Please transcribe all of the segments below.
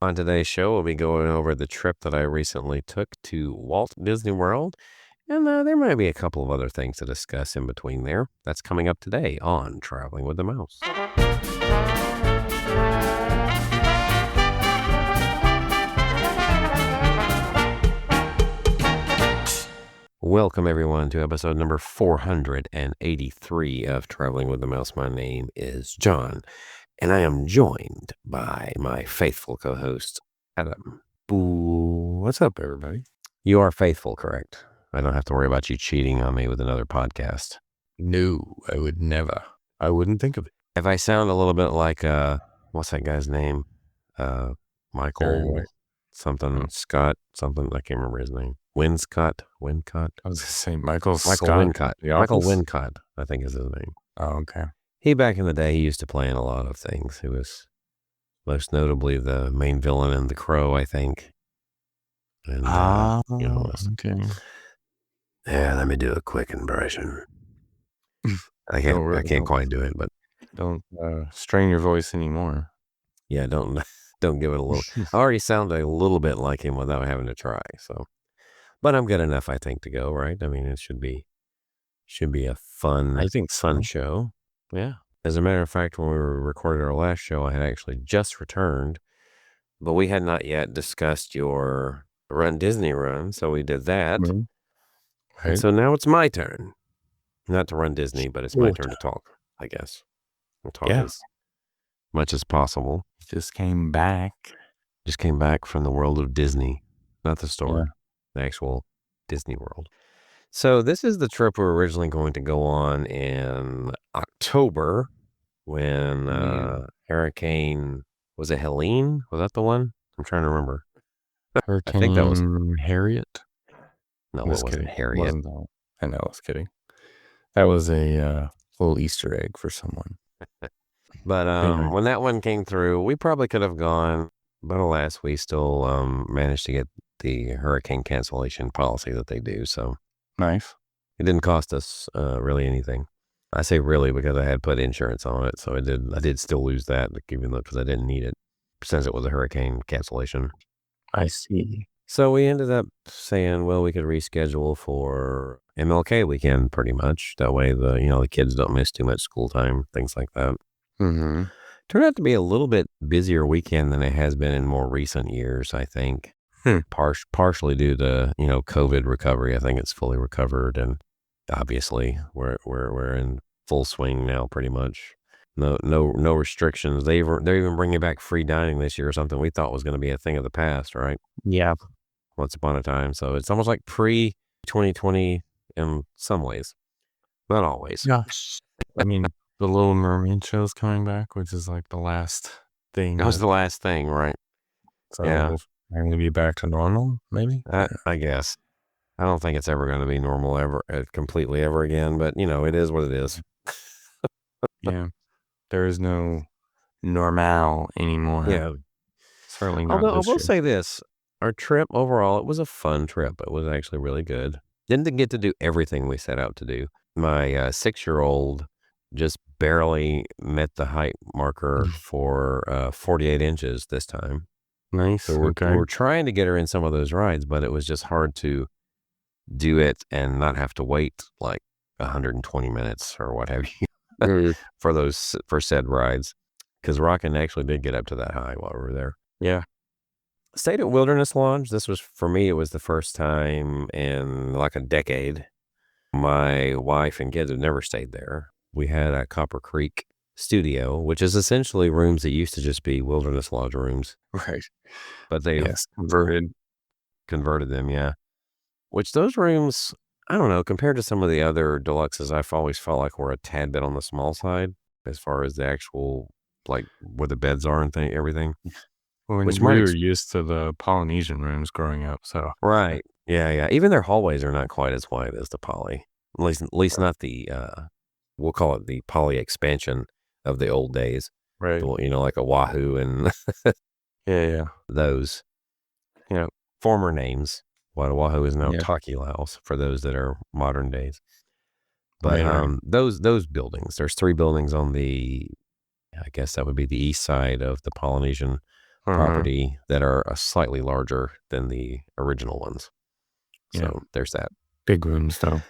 On today's show, we'll be going over the trip that I recently took to Walt Disney World, and there might be a couple of other things to discuss in between there. That's coming up today on Traveling with the Mouse. Welcome, everyone, to episode number 483 of Traveling with the Mouse. My name is John, and I am joined by my faithful co-host, Adam. What's up, everybody? You are faithful, correct? I don't have to worry about you cheating on me with another podcast. No, I would never. I wouldn't think of it. If I sound a little bit like, what's that guy's name? Michael something, Scott something. I can't remember his name. Wincott. I was going to say Michael Scott. Wincott. Michael Wincott, I think is his name. Oh, okay. He, back in the day, he used to play in a lot of things. He was most notably the main villain in The Crow, I think. And, okay. Yeah, let me do a quick impression. I can't quite do it, but don't strain your voice anymore. Yeah, don't give it a little. I already sound a little bit like him without having to try. So, but I'm good enough, I think, to go. Right? I mean, it should be a fun. I think fun show. Yeah. As a matter of fact, when we recorded our last show, I had actually just returned, but we had not yet discussed your Run Disney run, so we did that. Mm-hmm. Right. And so now it's my turn. Not to run Disney, but it's my turn to talk, I guess. We'll talk as much as possible. Just came back from the world of Disney. Not the store, the actual Disney World. So this is the trip we were originally going to go on in October when Hurricane, was it Helene? Was that the one? I'm trying to remember. Hurricane, I think that was Harriet. No, it wasn't Harriet. I know, I was kidding. That was a little Easter egg for someone. But when that one came through, we probably could have gone, but alas, we still managed to get the hurricane cancellation policy that they do. So nice. It didn't cost us really anything. I say really because I had put insurance on it, so I did still lose that, even though because I didn't need it since it was a hurricane cancellation. I see. So we ended up saying, well, we could reschedule for MLK weekend pretty much. That way the kids don't miss too much school time, things like that. Mm-hmm. Turned out to be a little bit busier weekend than it has been in more recent years, I think. Partially due to, COVID recovery. I think it's fully recovered, and obviously we're in full swing now pretty much. No restrictions. They're even bringing back free dining this year or something we thought was going to be a thing of the past, right? Yeah. Once upon a time. So it's almost like pre-2020 in some ways. Not always. Gosh. I mean, the Little Mermaid show's coming back, which is like the last thing. That was the last thing, right? So I'm going to be back to normal, maybe? I guess. I don't think it's ever going to be normal completely ever again, but it is what it is. Yeah. There is no normal anymore. Yeah. Certainly not. Although I will say this, our trip overall, it was a fun trip. It was actually really good. Didn't get to do everything we set out to do. My 6-year-old just barely met the height marker for 48 inches this time. Nice. So we're trying to get her in some of those rides, but it was just hard to do it and not have to wait like 120 minutes or what have you for said rides. Because Rockin' actually did get up to that high while we were there. Yeah. Stayed at Wilderness Lodge. This was, for me, it was the first time in like a decade. My wife and kids have never stayed there. We had a Copper Creek studio, which is essentially rooms that used to just be Wilderness Lodge rooms. Right. But they converted them, yeah. Which those rooms, I don't know, compared to some of the other deluxes, I've always felt like we're a tad bit on the small side as far as the actual, like, where the beds are and everything. Well, we were used to the Polynesian rooms growing up, so. Right. Yeah. Even their hallways are not quite as wide as the Poly. At least not the, we'll call it the Poly expansion of the old days. Right. Like Oahu and yeah. Those, former names. Oahu is now Takilaos for those that are modern days. But those buildings, there's 3 buildings on the, I guess that would be the east side of the Polynesian property that are slightly larger than the original ones. Yeah. So there's that. Big rooms, though.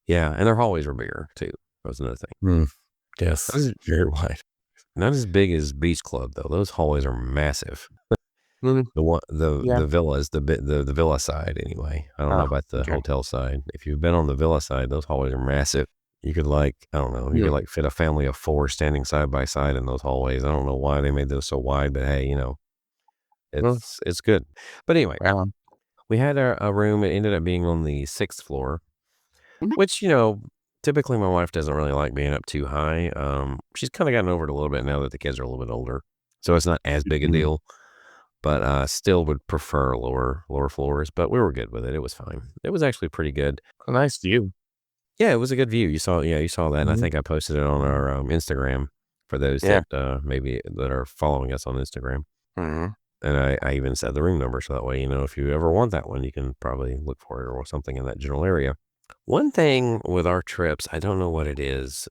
Yeah, and their hallways are bigger too. That was another thing. Mm. Yes, very wide. Not as big as Beach Club though. Those hallways are massive. The villas, the villa side anyway. I don't know about the hotel side. If you've been on the villa side, those hallways are massive. You could I don't know, you could fit a family of 4 standing side by side in those hallways. I don't know why they made those so wide, but hey, it's good. But anyway, we had a room. It ended up being on the 6th floor, which, typically my wife doesn't really like being up too high. She's kind of gotten over it a little bit now that the kids are a little bit older. So it's not as big a deal, but still would prefer lower floors, but we were good with it. It was fine. It was actually pretty good. A nice view. Yeah, it was a good view. You saw that. And I think I posted it on our Instagram for those that maybe that are following us on Instagram. And I even said the room number, so that way, if you ever want that one, you can probably look for it or something in that general area. One thing with our trips, I don't know what it is.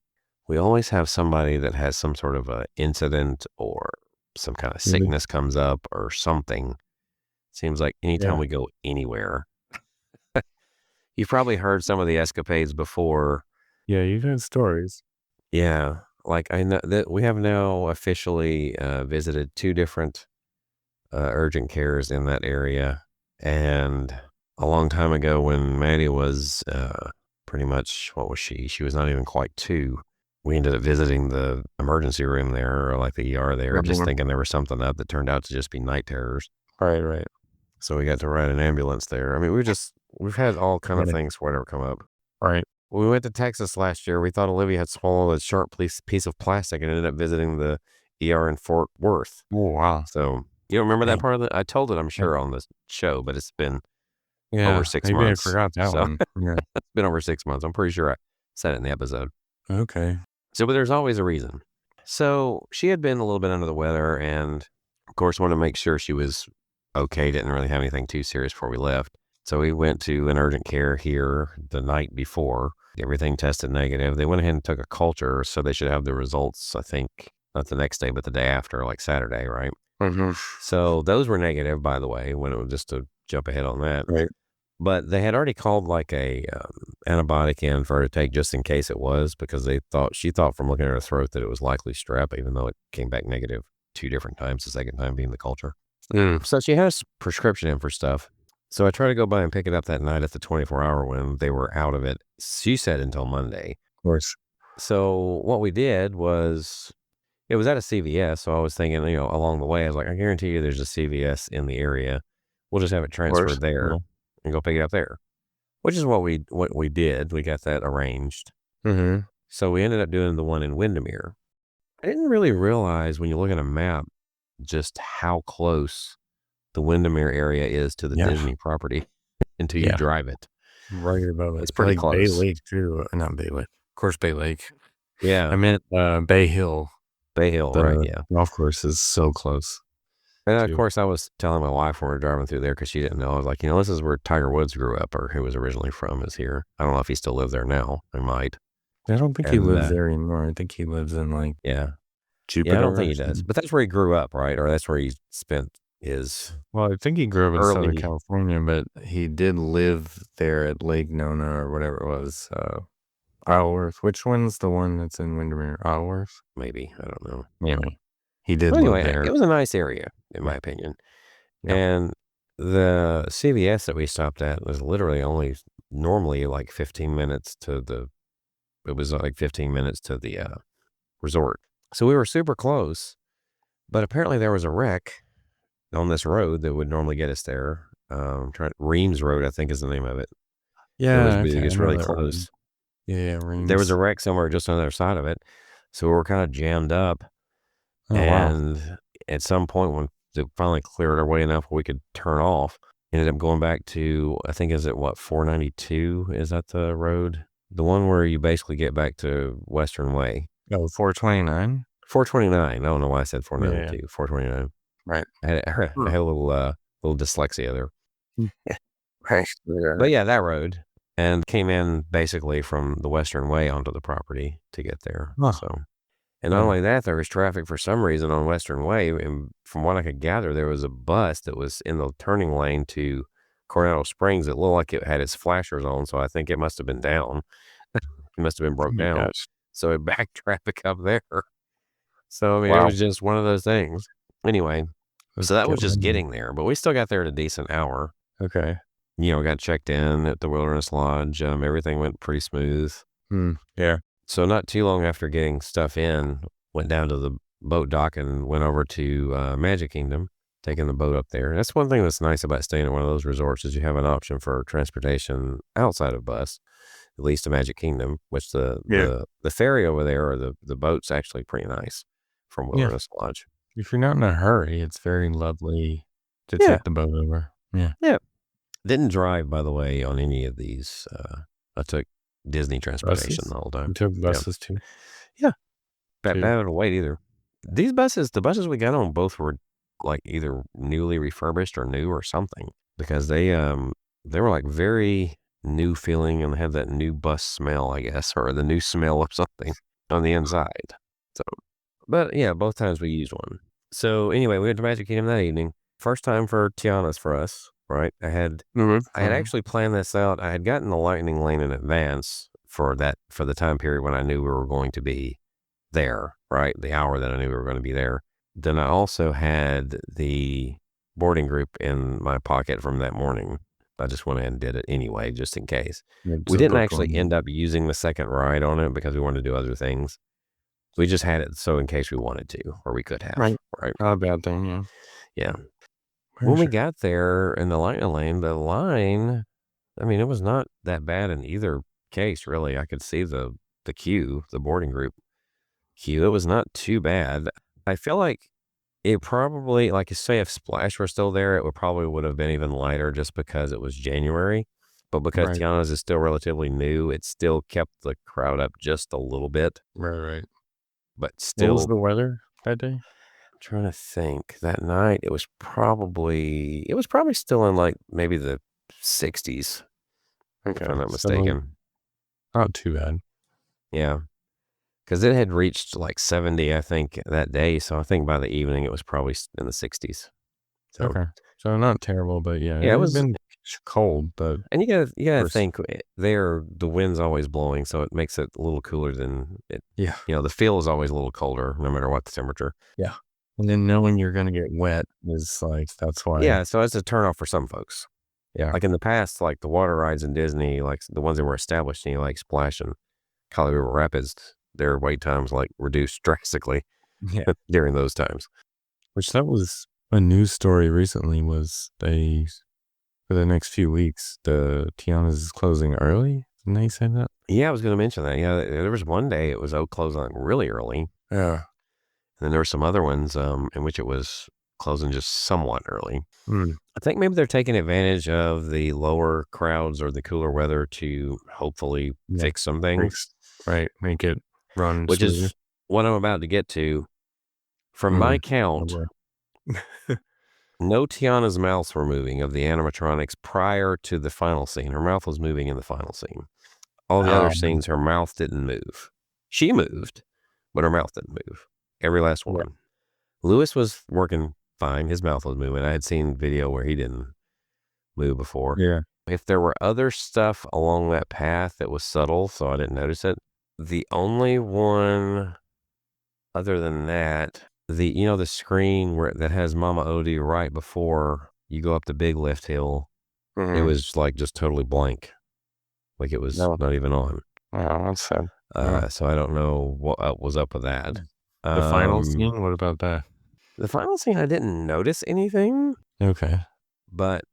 We always have somebody that has some sort of a incident or some kind of sickness comes up or something. Seems like anytime we go anywhere. You've probably heard some of the escapades before. Yeah, you've had stories. Yeah. I know that we have now officially visited 2 different urgent cares in that area. And a long time ago when Maddie was pretty much, what was she? She was not even quite 2. We ended up visiting the emergency room there, or the ER there, just thinking there was something up that turned out to just be night terrors. Right. So we got to ride an ambulance there. I mean, we've had all kind of things whatever come up. Right. When we went to Texas last year, we thought Olivia had swallowed a sharp piece of plastic and ended up visiting the ER in Fort Worth. Oh, wow. So you don't remember that part of it? I told it, I'm sure, on the show, but it's been over 6 maybe months. I forgot that one. Yeah. It's been over 6 months. I'm pretty sure I said it in the episode. Okay. So, but there's always a reason. So she had been a little bit under the weather and, of course, wanted to make sure she was okay. Didn't really have anything too serious before we left. So we went to an urgent care here the night before. Everything tested negative. They went ahead and took a culture, so they should have the results, I think, not the next day, but the day after, Saturday, right? So those were negative, by the way, when it was just to jump ahead on that. Right. But they had already called a antibiotic in for her to take just in case it was, because she thought from looking at her throat that it was likely strep, even though it came back negative 2 different times, the second time being the culture. So she has prescription in for stuff. So I tried to go by and pick it up that night at the 24-hour when they were out of it. She said until Monday. Of course. So what we did was, it was at a CVS. So I was thinking, along the way, I was like, I guarantee you there's a CVS in the area. We'll just have it transferred there and go pick it up there, which is what we did. We got that arranged. So we ended up doing the one in Windermere. I didn't really realize when you look at a map just how close the Windermere area is to the Disney property until you drive it. Right above it. It's pretty close. Bay Lake too. Not Bay Lake. Of course, Bay Lake. Yeah. I meant Bay Hill. Bay Hill, right, yeah. Golf course is so close. And of course, I was telling my wife when we were driving through there, because she didn't know. I was like, this is where Tiger Woods grew up, or who was originally from, is here. I don't know if he still lives there now. He might. I don't think he lives there anymore. I think he lives in Jupiter. Yeah, I don't think he does. But that's where he grew up, right? Or that's where he spent his... Well, I think he grew up in Southern California, but he did live there at Lake Nona or whatever it was. Isleworth. Which one's the one that's in Windermere? Isleworth? Maybe. I don't know. Anyway, he did live there. It was a nice area, in my opinion. Yeah. And the CVS that we stopped at was literally only normally 15 minutes to the... It was 15 minutes to the resort. So we were super close. But apparently there was a wreck on this road that would normally get us there. Reams Road, I think, is the name of it. Yeah, it's really close. Yeah, Reams. There was a wreck somewhere just on the other side of it, so we were kind of jammed up. And at some point, when they finally cleared our way enough, we could turn off. Ended up going back to, I think, 492? Is that the road? The one where you basically get back to Western Way. Oh, 429? 429. I don't know why I said 492. Yeah. 429. Right. I had a little dyslexia there. Right. But yeah, that road, and came in basically from the Western Way onto the property to get there. So And not only that, there was traffic for some reason on Western Way, and from what I could gather, there was a bus that was in the turning lane to Coronado Springs. It looked like it had its flashers on, so I think it must have been down. It must have been Oh broke my down. gosh. So it backed traffic up there. So, I mean, it Wow. was just one of those things. Anyway, so that was just getting there, but we still got there in a decent hour. Okay. Got checked in at the Wilderness Lodge. Everything went pretty smooth. Yeah. So not too long after getting stuff in, went down to the boat dock and went over to Magic Kingdom, taking the boat up there. That's one thing that's nice about staying at one of those resorts is you have an option for transportation outside of bus, at least to Magic Kingdom, which the ferry over there or the boat's actually pretty nice from Wilderness Lodge. If you're not in a hurry, it's very lovely to take the boat over. Yeah. Yeah. Didn't drive, by the way, on any of these. I took Disney transportation the whole time. You took buses too? Yeah. Bad to wait either. The buses we got on both were like either newly refurbished or new or something because they were like very new feeling and had that new bus smell, I guess, or the new smell of something on the inside. So, but yeah, both times we used one. So anyway, we went to Magic Kingdom that evening. First time for Tiana's for us, right? I had actually planned this out. I had gotten the Lightning Lane in advance for the time period when I knew we were going to be there, right? The hour that I knew we were going to be there. Then I also had the boarding group in my pocket from that morning. I just went ahead and did it anyway, just in case. We didn't actually end up using the second ride on it because we wanted to do other things. We just had it so in case we wanted to, or we could have. Right. Not a bad thing, yeah. Yeah. When we got there in the Lightning Lane, the line, I mean, it was not that bad in either case, really. I could see the queue, the boarding group queue. It was not too bad. I feel like it probably, like you say, if Splash were still there, it would have been even lighter just because it was January. But because Tiana's is still relatively new, it still kept the crowd up just a little bit. Right. But still. What was the weather that day? I'm trying to think. That night, it was probably still in like maybe the 60s. Okay. If I'm not mistaken. Not too bad. Yeah. Because it had reached like 70, I think, that day. So I think by the evening, it was probably in the 60s. So, okay. So not terrible, but yeah, it was been cold, but. And you gotta think the wind's always blowing, so it makes it a little cooler than it. Yeah. The feel is always a little colder no matter what the temperature. Yeah. And then knowing you're going to get wet is like, that's why. Yeah. So it's a turnoff for some folks. Yeah. Like in the past, like the water rides in Disney, like the ones that were established, like Splash and Kali River Rapids, their wait times like reduced drastically during those times. Which that was a news story recently was for the next few weeks, the Tiana's is closing early. Didn't they say that? Yeah, I was going to mention that. Yeah, there was one day it was closing really early. Yeah. And then there were some other ones in which it was closing just somewhat early. I think maybe they're taking advantage of the lower crowds or the cooler weather to hopefully fix some things. Right. Make it run Which smoothly. is what I'm about to get to. From my count, no Tiana's mouths were moving of the animatronics prior to the final scene. Her mouth was moving in the final scene. All the other scenes, her mouth didn't move. She moved, but her mouth didn't move. Every last one. Yeah. Lewis was working fine. His mouth was moving. I had seen video where he didn't move before. Yeah. If there were other stuff along that path that was subtle, so I didn't notice it, the only one other than that, the screen that has Mama Odie right before you go up the big lift hill, it was like just totally blank. Like it was not even on. Wow, that's sad. So I don't know what was up with that. The final scene? What about that? The final scene, I didn't notice anything. Okay. But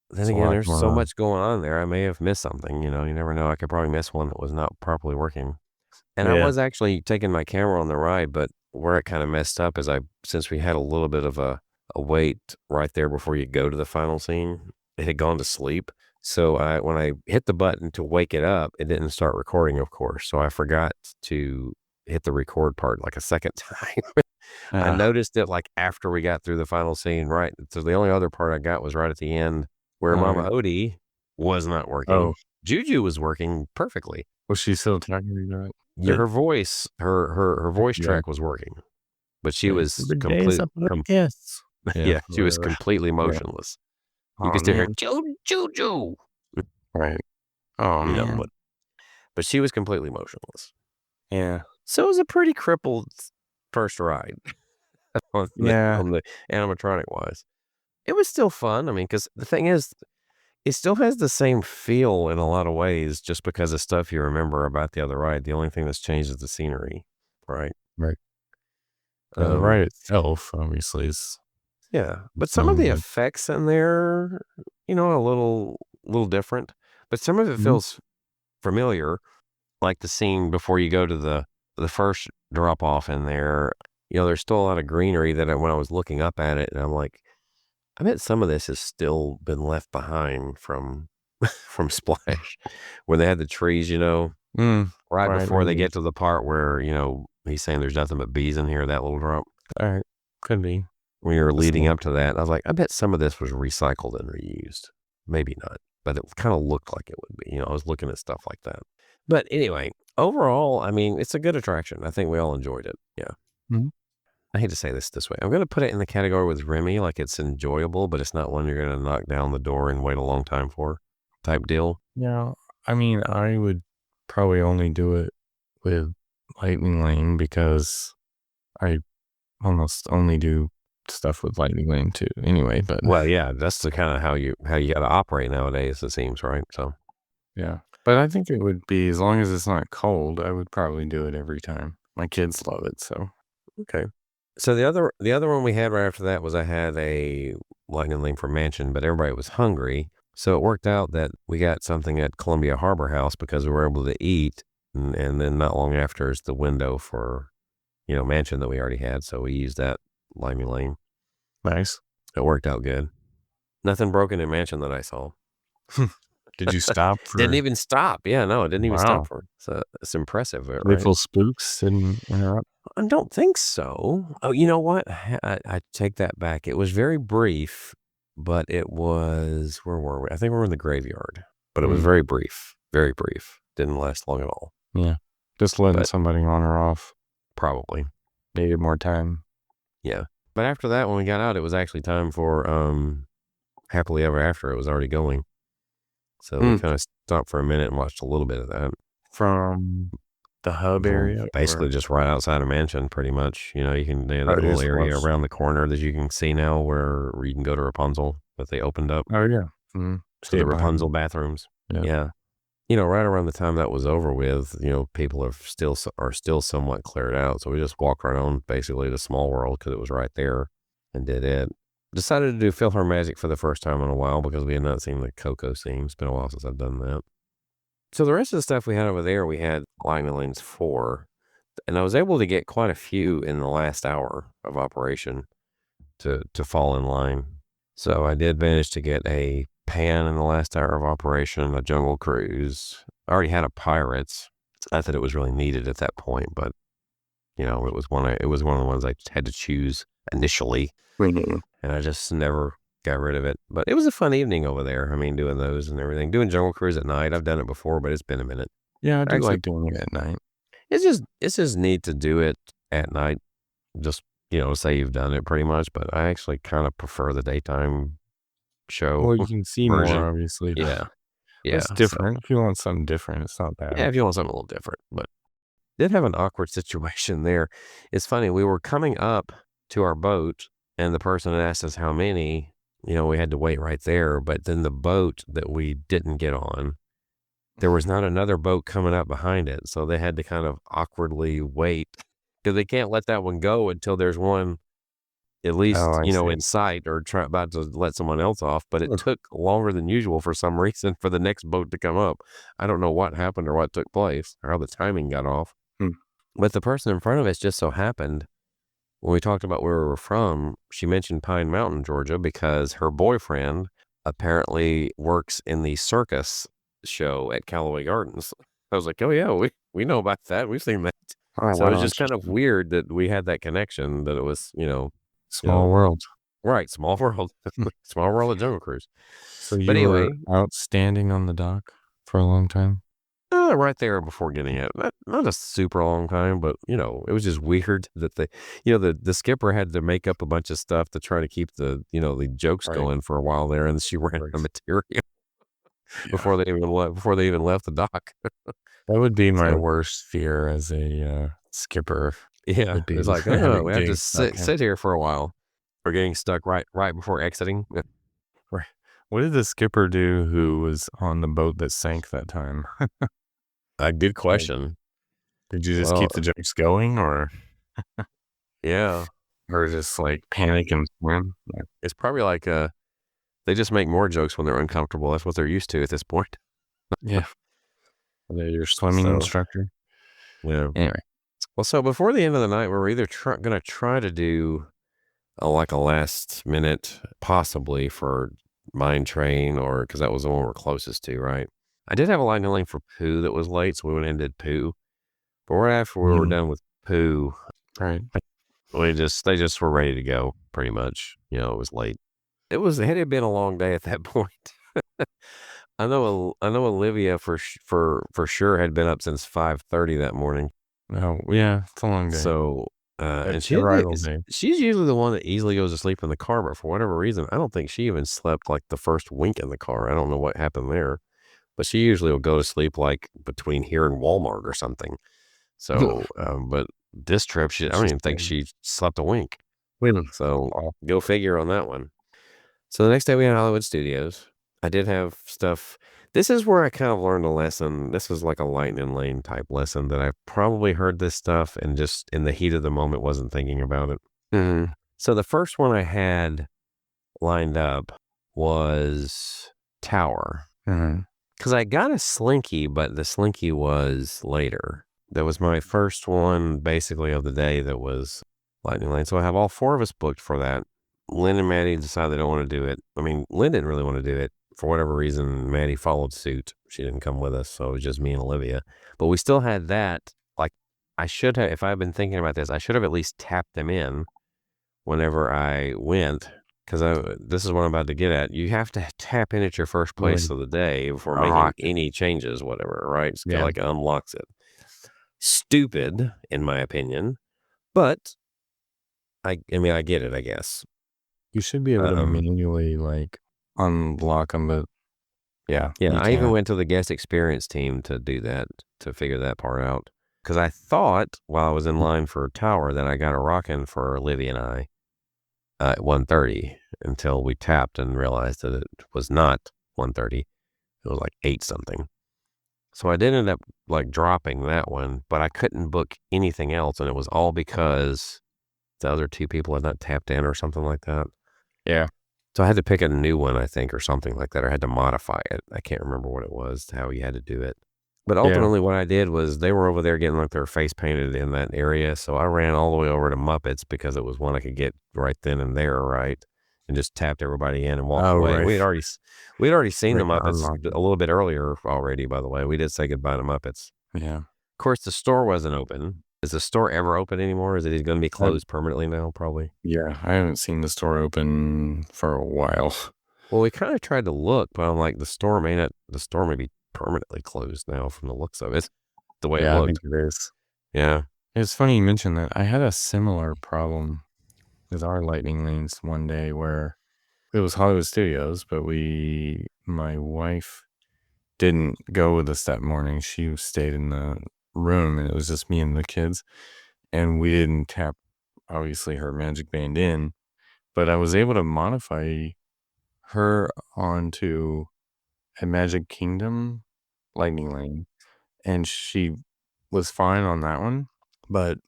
then again, there's so much going on there. I may have missed something. You never know. I could probably miss one that was not properly working. And I was actually taking my camera on the ride, but where it kind of messed up is since we had a little bit of a wait right there before you go to the final scene, it had gone to sleep. So when I hit the button to wake it up, it didn't start recording, of course. So I forgot to hit the record part like a second time. I noticed it like after we got through the final scene, right? So the only other part I got was right at the end where Mama Odie was not working. Juju was working perfectly. Was she still talking to you, right? her voice, her voice Yeah. track was working, but she Like, was "Every day is a yes." Yeah, yeah, she was whatever. completely Yeah. motionless. You Oh could still hear man. choo choo choo, Right. Oh you know, man. but she was completely motionless. Yeah. So it was a pretty crippled first ride Yeah. on the animatronic wise. It was still fun. I mean, because the thing is, it still has the same feel in a lot of ways, just because of stuff you remember about the other ride. The only thing that's changed is the scenery, right? Right. The Um, ride itself obviously is yeah, but some of known, the but effects in there, a little different. But some of it mhm. feels familiar, like the scene before you go to the first drop off in there. There's still a lot of greenery that when I was looking up at it, and I'm like, I bet some of this has still been left behind from from Splash, where they had the trees, right Right, before they maybe. get to the part where, he's saying there's nothing but bees in here, that little drop. Alright. Could be. When you're The leading same. up to that, I was like, I bet some of this was recycled and reused. Maybe not, but it kind of looked like it would be. I was looking at stuff like that. But anyway, overall, I mean, it's a good attraction. I think we all enjoyed it. Yeah. Mhm. I hate to say this way. I'm going to put it in the category with Remy, like it's enjoyable, but it's not one you're going to knock down the door and wait a long time for type deal. Yeah. I mean, I would probably only do it with Lightning Lane because I almost only do stuff with Lightning Lane too anyway, but Well, yeah, that's the kind of how you got to operate nowadays, it seems, right? So, yeah. But I think it would be, as long as it's not cold, I would probably do it every time. My kids love it, so. okay. So the other one we had right after that was I had a Lightning Lane for Mansion, but everybody was hungry. So it worked out that we got something at Columbia Harbor House because we were able to eat. And then not long after is the window for, Mansion that we already had. So we used that Lightning Lane. Nice. It worked out good. Nothing broken in Mansion that I saw. Did you stop Didn't for even stop. Yeah, no, it didn't even stop wow. for it. So it's impressive, right? Little spooks didn't interrupt? I don't think so. Oh, you know what? I take that back. It was very brief, but it was, where were we? I think we were in the graveyard, but it was Mm, very brief, very brief. Didn't last long at all, yeah. Just letting but somebody on or off. probably, Needed more time. yeah. But after that, when we got out, it was actually time for Happily Ever After. It was already going, so we Mm, kind of stopped for a minute and watched a little bit of that. from the hub area Basically, or just right outside of Mansion, pretty much. They have oh, that it little is area close. around the corner that you can see now where you can go to Rapunzel that they opened up. Oh, yeah. To the Stayed behind. Rapunzel bathrooms. Yeah. Yeah. Right around the time that was over with, people are still somewhat cleared out. So we just walked right on basically to Small World because it was right there and did it. Decided to do PhilharMagic for the first time in a while because we had not seen the Coco scene. It's been a while since I've done that. So the rest of the stuff we had over there, we had Lightning Lanes 4. And I was able to get quite a few in the last hour of operation to fall in line. So I did manage to get a Pan in the last hour of operation, a Jungle Cruise. I already had a Pirates. Not that it was really needed at that point, but it was one of the ones I had to choose initially, Mhm. and I just never got rid of it. But it was a fun evening over there. I mean, doing those and everything. Doing Jungle Cruise at night. I've done it before, but it's been a minute. Yeah, I do Actually, like doing it at night. it's just neat to do it at night. Just say you've done it pretty much, but I actually kind of prefer the daytime show Well, you can see more, version. obviously. Yeah. Yeah. It's So, different. If you want something different, it's not yeah, bad. if you want something a little different, but did have an awkward situation there. It's funny. We were coming up to our boat and the person had asked us how many, we had to wait right there. But then the boat that we didn't get on, there was not another boat coming up behind it. So they had to kind of awkwardly wait because they can't let that one go until there's one at Oh, least, I see. in sight or about to let someone else off, but it took longer than usual for some reason for the next boat to come up. I don't know what happened or what took place or how the timing got off. Hmm. But the person in front of us just so happened, when we talked about where we were from, she mentioned Pine Mountain, Georgia, because her boyfriend apparently works in the circus show at Callaway Gardens. I was like, oh, yeah, we know about that. We've seen that. Oh, So it's wow, just kind of interesting. weird that we had that connection, that it was, you Small know, world. right, Small World. Hmm. Small World of Jungle Cruise. So But you were anyway, outstanding on the dock for a long time? Right there before getting out. Not a super long time, but, it was just weird that the skipper had to make up a bunch of stuff to try to keep the jokes Right. going for a while there, and she ran out of Right. material Yeah. before they even left the dock. That would be my So, worst fear as a, skipper yeah, would be it's like, "Oh, having we have to getting stuck in. sit here for a while." Or getting stuck right before exiting. Right. What did the skipper do who was on the boat that sank that time? A good Like, question. did you just Well, keep the jokes going yeah. or just, like, panic and swim? Like, It's probably like, they just make more jokes when they're uncomfortable. That's what they're used to at this point. yeah. Are they your swimming So, instructor? yeah. Anyway. Well, so before the end of the night, we're either gonna try to do like a last minute, possibly for Mine Train, or because that was the one we're closest to, right? I did have a lightning lane for Pooh that was late, so we went and did Pooh. But right after we were Mm, done with Pooh, right. they just were ready to go pretty much. It was late. It had been a long day at that point. I know Olivia for sure had been up since 5:30 that morning. Oh, yeah, it's a long day. So, At and arrival day. she's usually the one that easily goes to sleep in the car, but for whatever reason, I don't think she even slept like the first wink in the car. I don't know what happened there, but she usually will go to sleep like between here and Walmart or something. So, but this trip, I don't She's even think tired. she slept a wink. Well, So go figure on that one. So the next day we had Hollywood Studios. I did have stuff. This is where I kind of learned a lesson. This was like a lightning lane type lesson that I probably heard this stuff and just in the heat of the moment wasn't thinking about it. mhm, So the first one I had lined up was Tower. mhm, Because I got a Slinky, but the Slinky was later. That was my first one basically of the day that was lightning lane. So I have all four of us booked for that. Lynn and Maddie decided they don't want to do it. I mean, Lynn didn't really want to do it. For whatever reason, Maddie followed suit. She didn't come with us, so it was just me and Olivia. But we still had that. Like, I should have, if I had been thinking about this, I should have at least tapped them in whenever I went. Because this is what I'm about to get at. You have to tap in at your first place really of the day before making rock it. any changes, whatever, right? It's kind of Yeah, like it unlocks it. Stupid, in my opinion, but I mean, I get it, I guess. you should be able to Um, manually, like, unlock them, but yeah, yeah, you I even can't. went to the guest experience team to do that, to figure that part out. Because I thought while I was in line for Tower that I got a rockin' for Olivia and I at 1:30 until we tapped and realized that it was not 1:30. It was like 8 something. So I did end up like dropping that one, but I couldn't book anything else, and it was all because the other two people had not tapped in or something like that. Yeah, So I had to pick a new one, I think, or something like that, or I had to modify it. I can't remember what it was, how you had to do it. But yeah. ultimately, what I did was they were over there getting like their face painted in that area. So I ran all the way over to Muppets because it was one I could get right then and there, right? And just tapped everybody in and walked Oh, away. right. We'd already seen the Right to Muppets unlock a it. little bit earlier already, by the way. We did say goodbye to Muppets. Yeah. Of course, the store wasn't open. Is the store ever open anymore? Is it going to be I closed permanently now? Probably. Yeah, I haven't seen the store open for a while. Well, we kinda tried to look, but I'm like, the store may be permanently closed now from the looks of it, the way it Yeah, I looked. think it is. Yeah. It's funny you mentioned that. I had a similar problem with our lightning lanes one day where it was Hollywood Studios, but my wife didn't go with us that morning. She stayed in the room and it was just me and the kids. And we didn't tap, obviously, her magic band in, but I was able to modify her onto a Magic Kingdom lightning lane. And she was fine on that one. But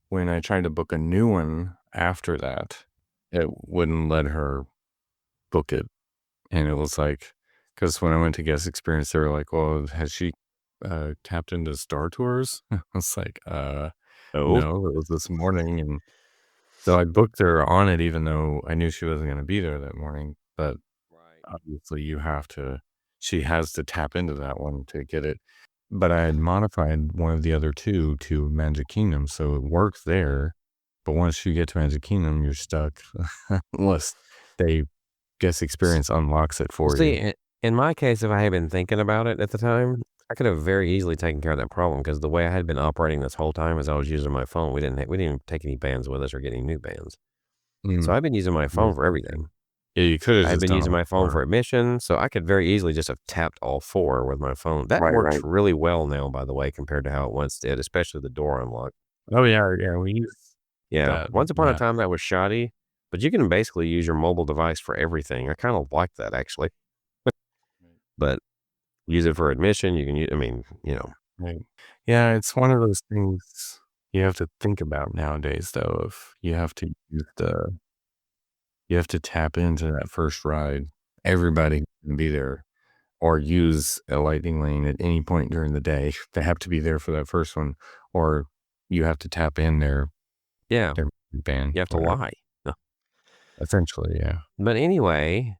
when I tried to book a new one after that, it wouldn't let her book it. And it was like, because when I went to guest experience, they were like, well, has she tapped into Star Tours? I was like, Oh. no, it was this morning. And so I booked her on it, even though I knew she wasn't going to be there that morning. But Right. obviously, she has to tap into that one to get it. But I had modified one of the other two to Magic Kingdom, so it worked there. But once you get to Magic Kingdom, you're stuck unless they guest S experience unlocks it Well, for see, you. in my case, if I had been thinking about it at the time, I could have very easily taken care of that problem because the way I had been operating this whole time is I was using my phone. We didn't even take any bands with us or get any new bands. So Mm, I've been using my yeah, phone for okay. everything. Yeah, you could have I had just been done using all my phone 4. for admission, so I could very easily just have tapped all 4 with my phone. That Right, works right. really well now, by the way, compared to how it once did, especially the door unlock. Oh, yeah, yeah, we use Yeah, that, once upon a yeah. time that was shoddy, but you can basically use your mobile device for everything. I kind of like that actually, but use it for admission. You can use, I mean, Right. Yeah, it's one of those things you have to think about nowadays, though, if you have to tap into that first ride. Everybody can be there or use a lightning lane at any point during the day. They have to be there for that first one, or you have to tap in yeah, their band, you have to whatever. lie. Essentially, yeah. But anyway,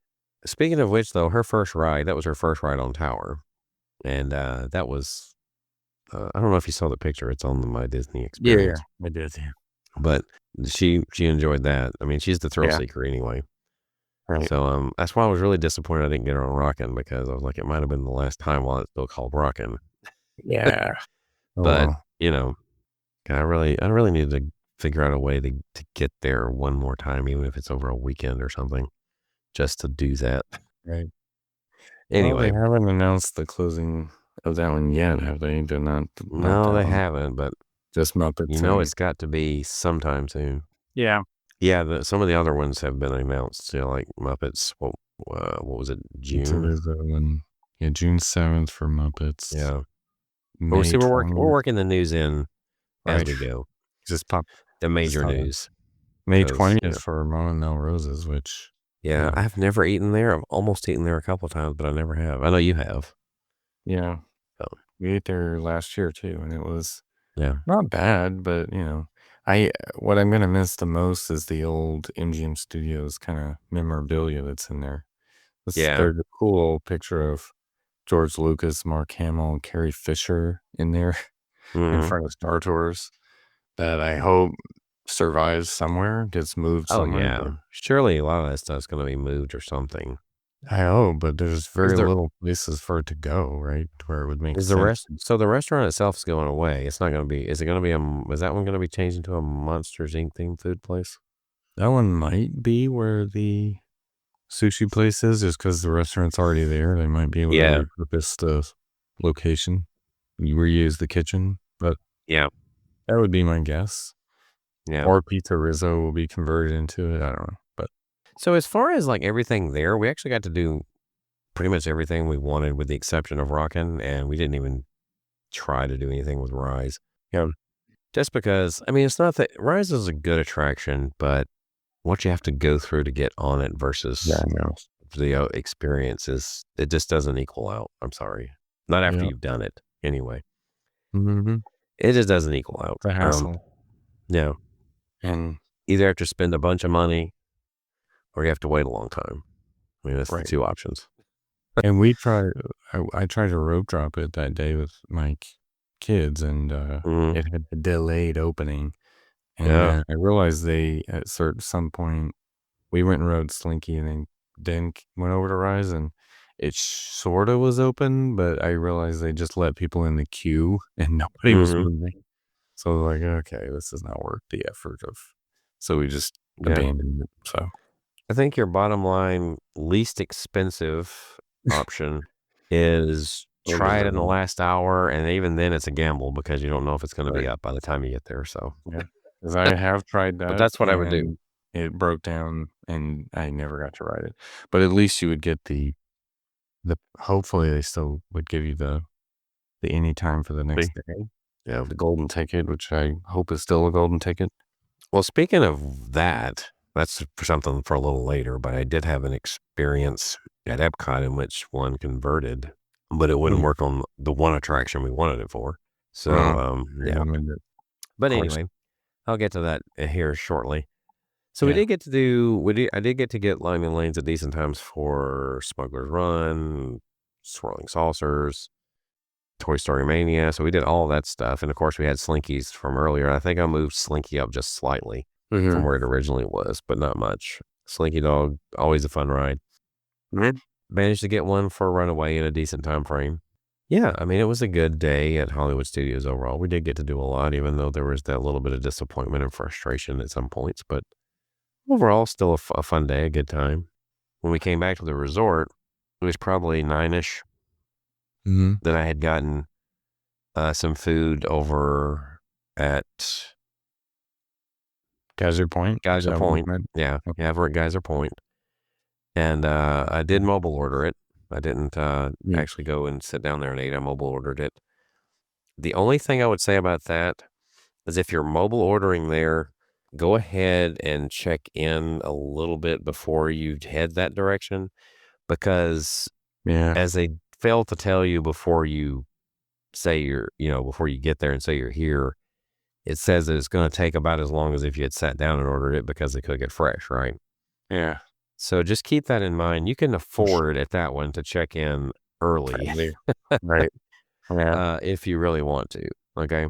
speaking of which, though, that was her first ride on Tower, and that was I don't know if you saw the picture. It's on the My Disney Yeah, yeah, Experience, I did, yeah. but she enjoyed that. I mean, she's the thrill Yeah, seeker anyway. right. So that's why I was really disappointed I didn't get her on Rockin' because I was like, it might have been the last time while it's still called Rockin'. Yeah. Oh, But well, you know, I really need to figure out a way to get there one more time, even if it's over a weekend or something, just to do that. right. Well, they Anyway, haven't announced the closing of that one yet, have they? They're not no, that they one. haven't, but Just Muppets and it's got to be sometime soon. yeah. Yeah, some of the other ones have been announced. Like Muppets. What was it? Pizza June. Rizzo and yeah, June 7th for Muppets. Yeah. But May we're 20th, working the news in as right. we go. Just pop The just major thought of news, May because 20th for Mona Roses, which, you yeah, know, I've never eaten there. I've almost eaten there a couple times, but I never have. I know you have. yeah, So we ate there last year too, and it was yeah, not bad, but, what I'm gonna miss the most is the old MGM Studios kinda memorabilia that's in there. yeah. There's a cool picture of George Lucas, Mark Hamill, and Carrie Fisher in there in Hmm. front of Star Tours that I hope survives somewhere, gets moved Oh somewhere, but yeah. Surely a lot of that stuff's going to be moved or something. I hope, but there's Is very there little places for it to go, right? Where it would make is the sense. rest? So the restaurant itself is going away. It's not going to be. Is it going to be Is that one going to be changed into a Monsters Inc. themed food place? That one might be where the sushi place is, just because the restaurant's already there. They might be able to Yeah. repurpose the location, reuse the kitchen, but Yeah. that would be my guess. Yeah. Or Pizza Rizzo will be converted into it. I don't know, but So as far as like everything there, we actually got to do pretty much everything we wanted, with the exception of Rockin', and we didn't even try to do anything with Rise. yeah, Just because, I mean, it's not that Rise is a good attraction, but what you have to go through to get on it yeah, versus I know. the experience it just doesn't equal out. I'm sorry. Not after Yeah. you've done it. Anyway, Mhm. it just doesn't equal out. It's a hassle, Yeah. and Either have to spend a bunch of money or you have to wait a long time. I mean, that's the right. two options. And I tried to rope drop it that day with my kids, and Hmm. it had a delayed opening. And Yeah. then I realized at some point, we went and rode Slinky and then went over to Rise, and it sort of was open, but I realized they just let people in the queue and nobody was Hmm. moving. So like, okay, this is not worth the effort of. So we just Yeah. abandoned it. So I think your bottom line, least expensive option is we'll go try it that in the way. last hour. And even then, it's a gamble because you don't know if it's going to be Right. up by the time you get there. So, Yeah. Because I have tried but that that's what I would do. and it broke down and I never got to ride it. But at least you would get hopefully they still would give you the anytime for the See? next day. Yeah. The golden ticket, which I hope is still a golden ticket. Well, speaking of that, that's for something for a little later, but I did have an experience at Epcot in which one converted, but it wouldn't Mm. work on the one attraction we wanted it for. So, Uh, yeah. of But course. anyway, I'll get to that here shortly. So Yeah. I did get to get Lightning Lanes at decent times for Smuggler's Run, Swirling Saucers, Toy Story Mania. So we did all that stuff. And of course, we had Slinkies from earlier. I think I moved Slinky up just slightly from Mhm. where it originally was, but not much. Slinky Dog, always a fun ride. Mhm. Managed to get one for Runaway in a decent time frame. Yeah, I mean, it was a good day at Hollywood Studios overall. We did get to do a lot, even though there was that little bit of disappointment and frustration at some points. But overall, still a fun day, a good time. When we came back to the resort, it was probably 9-ish. Mm-hmm. Then I had gotten some food over at Geyser Point? Is Geyser that what you Point. meant? Yeah, Okay. yeah, we're at Geyser Point. And I did mobile order it. I didn't Yeah. actually go and sit down there and eat. I mobile ordered it. The only thing I would say about that is if you're mobile ordering there, go ahead and check in a little bit before you head that direction, because Yeah. as they fail to tell you before you say before you get there and say you're here, it says that it's going to take about as long as if you had sat down and ordered it because they cook it fresh, right? Yeah. So just keep that in mind. You can afford at that one to check in early Early. Right. Yeah. if you really want to. Okay.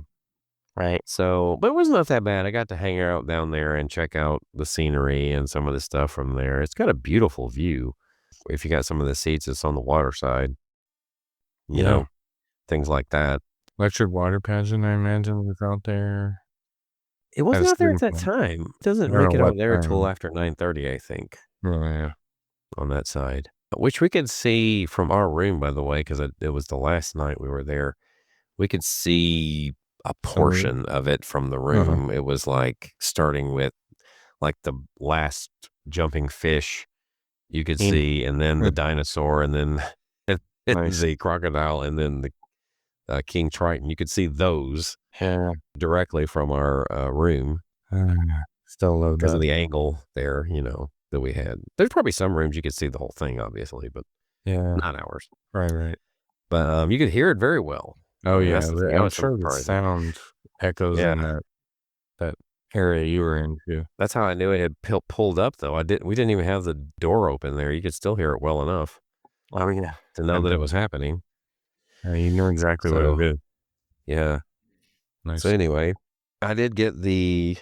Right. So, but it wasn't not that bad. I got to hang out down there and check out the scenery and some of the stuff from there. It's got a beautiful view. If you got some of the seats, it's on the water side, you Yeah. know, things like that. Electric water pageant, I imagine, was out there It at a wasn't out there at certain that point. time. It I doesn't don't know make it what out there till time. after 9:30, I think, Oh, yeah. on that side, which we could see from our room, by the way, because it was the last night we were there. We could see a So, portion of it from the uh-huh. room. It was like starting with like the last jumping fish you could In see, and then the dinosaur, and then nice. the crocodile, and then the King Triton. You could see those Yeah. directly from our room Uh, Still love because of that. the angle there, that we had. There's probably some rooms you could see the whole thing, obviously, but Yeah. not ours. Right, right. But you could hear it very well. Oh, I mean, yeah. that's the thing. I I'm was sure the surprised. sound echoes Yeah, in that area you were in too. that's how I knew it had pulled up, though. We didn't even have the door open there. You could still hear it well enough Oh, yeah. to know I that it bet. was happening. You know exactly what it So, is. yeah. So Nice. anyway, I did get the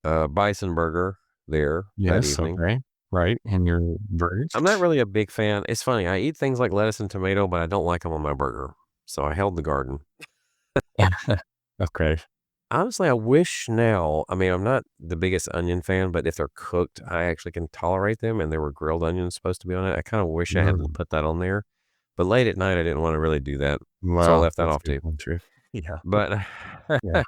bison burger there that Yes, evening. okay. Right, and your burgers? I'm not really a big fan. It's funny. I eat things like lettuce and tomato, but I don't like them on my burger. So I held the garden. Okay. Honestly, I wish now. I mean, I'm not the biggest onion fan, but if they're cooked, I actually can tolerate them. And there were grilled onions supposed to be on it. I kind of wish I had Mm, put that on there. But late at night, I didn't want to really do that. So I wow, left that that's a off good too. one too. Yeah. But Yeah.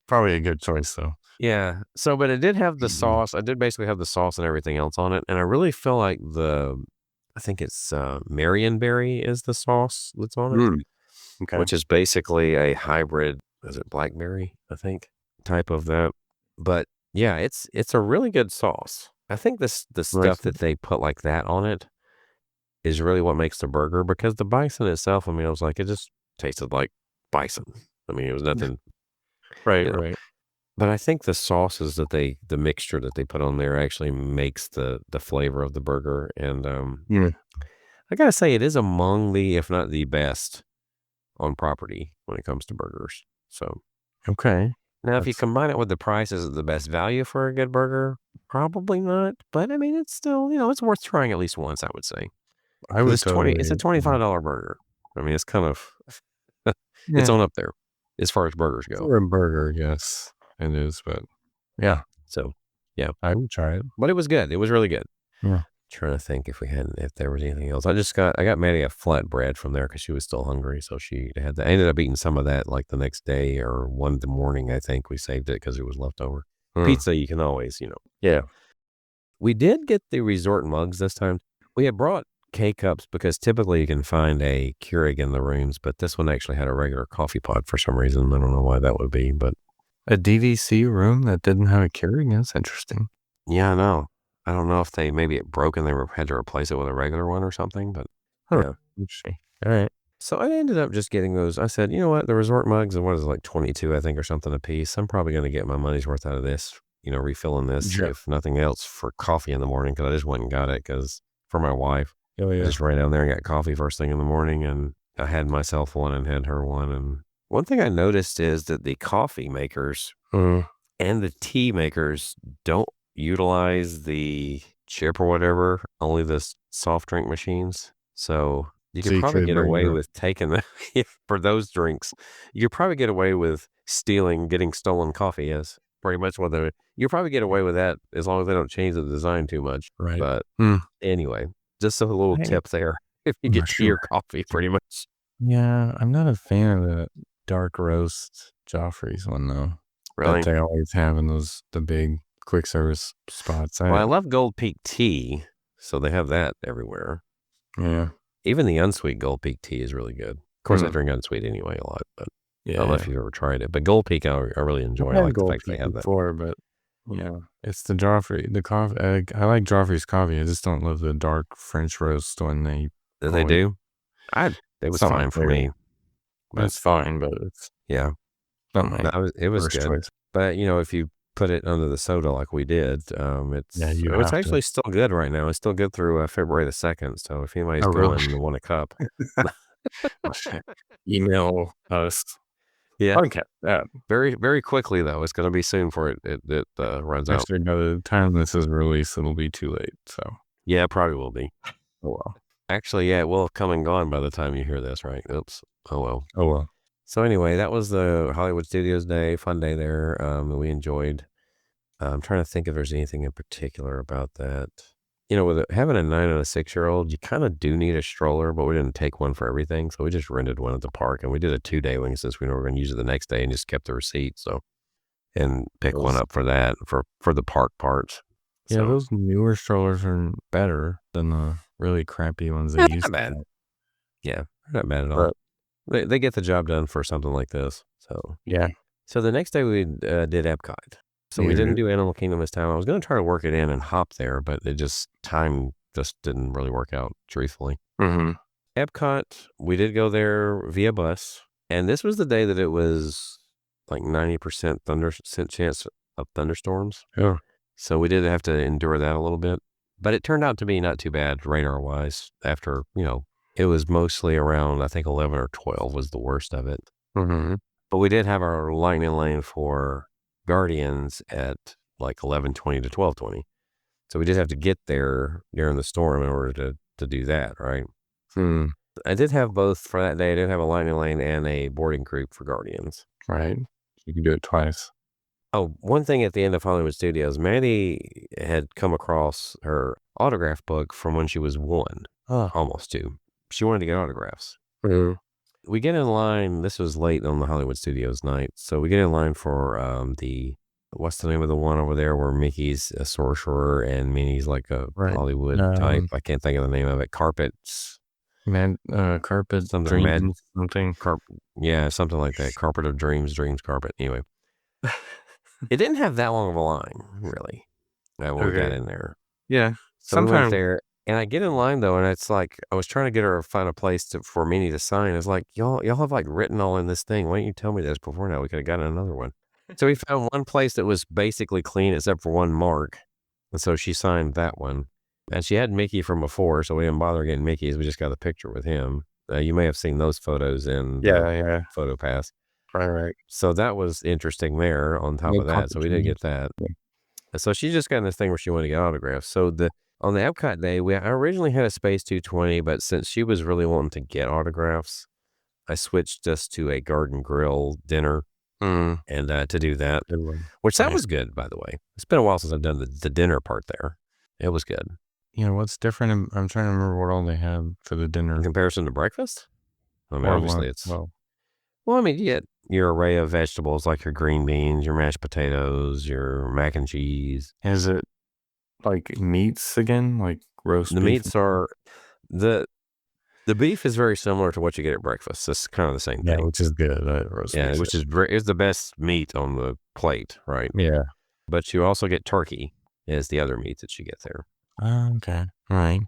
Probably a good choice though. yeah. So, but it did have the Mhm. sauce. I did basically have the sauce and everything else on it. And I really feel like I think it's Marionberry is the sauce that's on it, Mm, okay. which is basically a hybrid. Is it blackberry? I think type of that. But yeah, it's a really good sauce. I think the Like stuff that they put like that on it is really what makes the burger, because the bison itself, I mean, I was like, it just tasted like bison. I mean, it was nothing, right, you know. right. But I think the sauces the mixture that they put on there actually makes the flavor of the burger. And Yeah. I gotta say, it is among the, if not the best on property when it comes to burgers. So Okay. now, if you That's combine it with the price, is it the best value for a good burger? Probably not. But I mean, it's still, it's worth trying at least once, I would say. I Because would it's a totally $25 burger. I mean, it's kind of, it's yeah, on up there as far as burgers go. for a burger, yes, it is, but yeah, So, yeah, I would try it. but it was good. It was really good. Yeah. Trying to think if there was anything else. I got Maddie a flatbread from there because she was still hungry. So she had that. I ended up eating some of that like the next day or one in the morning. I think we saved it because it was left over. Mm, Pizza, you can always. yeah. We did get the resort mugs this time. We had brought K-cups because typically you can find a Keurig in the rooms, but this one actually had a regular coffee pot for some reason. I don't know why that would be, but A DVC room that didn't have a Keurig? That's interesting. yeah, I know. I don't know if maybe it broke and had to replace it with a regular one or something, but Huh, yeah. interesting. Alright. So I ended up just getting those. I said, you know what? The resort mugs, and what is it, like 22, I think, or something a piece. I'm probably going to get my money's worth out of this, refilling this, Yeah. if nothing else, for coffee in the morning, because I just went and got it because for my wife. Oh, I yeah. just ran down there and got coffee first thing in the morning, and I had myself one and had her one. And one thing I noticed is that the coffee makers Mm, and the tea makers don't utilize the chip or whatever, only the soft drink machines. So You So could you probably could get bring away your with taking the for those drinks, you could probably get away with getting stolen coffee, yes. Pretty much what they you'll probably get away with that as long as they don't change the design too much. right. But Hmm. anyway, just a little I tip there if you I'm get not tea or sure. coffee pretty much. Yeah, I'm not a fan of the dark roast Joffrey's one though, that Really? they always have in the big quick service spots. Well, I love Gold Peak tea, so they have that everywhere. Yeah. Even the unsweet Gold Peak tea is really good. Of course, I Hmm. drink unsweet anyway a lot, but I don't know if Yeah. you've ever tried it. But Gold Peak, I really enjoy. I I've had like the Gold fact that Peak they have that. before, but yeah, it's the Joffrey, the coffee. I like Joffrey's coffee. I just don't love the dark French roast when they That they always. do? It It's was not my fine for favorite. me, but It's fine, but it's yeah, not my it was first good. choice. But, if you put it under the soda like we did, Yeah, you it's have to. actually still good right now. It's still good through, February the 2nd, so if anybody's Oh, really? going and want a cup. Okay. Email us. Yeah. Okay. That Very, very quickly, though. It's gonna be soon for it runs out. actually, by the time this is released, it'll be too late. So, Yeah, it probably will be. oh well. Actually, yeah, it will have come and gone by the time you hear this, right? Oops. Oh, well. Oh well. So, anyway, that was the Hollywood Studios Day, fun day there, that we enjoyed. I'm trying to think if there's anything in particular about that. With having a 9 and a 6-year-old, you kinda do need a stroller, but we didn't take one for everything, so we just rented one at the park, and we did a 2-day one since we were gonna use it the next day and just kept the receipt, so and pick one Those, up for that, for the park part. yeah, So, those newer strollers are better than the really crappy ones they not used to bad. have. Yeah, they're not bad at all. But They get the job done for something like this, yeah, so the next day we, did Epcot. So we didn't you. do Animal Kingdom this time. I was gonna try to work it in and hop there, but time just didn't really work out, truthfully. Mm-hmm. Epcot, we did go there via bus, and this was the day that it was like 90% chance of thunderstorms. Oh, So we did have to endure that a little bit, but it turned out to be not too bad radar-wise after, it was mostly around, I think 11 or 12 was the worst of it. mm-hmm. But we did have our lightning lane for Guardians at like 11:20 to 12:20. So we did have to get there during the storm in order to do that, right? Hmm. I did have both for that day. I did have a lightning lane and a boarding group for Guardians. Right. You can do it twice. Oh, one thing at the end of Hollywood Studios, Maddie had come across her autograph book from when she was 1, Oh. almost 2. She wanted to get autographs. Mm-hmm. We get in line. This was late on the Hollywood Studios night. So we get in line for what's the name of the one over there where Mickey's a sorcerer and Minnie's like a Right. Hollywood type. I can't think of the name of it. Carpets. Carpet Something mad. dreams, something. Yeah, something like that. Carpet of Dreams, Dreams Carpet. Anyway, it didn't have that long of a line, really, when we got Okay. in there. Yeah. So we went Sometimes. there, and I get in line, though, and it's like I was trying to get her to find a place for Minnie to sign. It's like, y'all have, like, written all in this thing. Why didn't you tell me this before now? We could have gotten another one. So we found one place that was basically clean except for one mark, and so she signed that one. And she had Mickey from before, so we didn't bother getting Mickey's. We just got a picture with him. You may have seen those photos in the Yeah. photo pass. Right. So that was interesting there on top No of that. carpet So we did get dreams. that. Yeah. So she just got in this thing where she wanted to get autographs. So on the Epcot day, I originally had a Space 220, but since she was really wanting to get autographs, I switched us to a Garden Grill dinner Mm. and to do that, Good one. which that Yeah. was good, by the way. It's been a while since I've done the dinner part there. It was good. What's different? I'm trying to remember what all they have for the In dinner. comparison to breakfast, I mean, Or obviously lunch. it's, Well, well, I mean, you get your array of vegetables like your green beans, your mashed potatoes, your mac and cheese. is it like meats again? Like roast The beef? meats are, the beef is very similar to what you get at breakfast. It's kind of the same Yeah, thing. which is good. Roast Yeah, beef. which is the best meat on the plate, right? Yeah. But you also get turkey as the other meat that you get there. Okay. All right.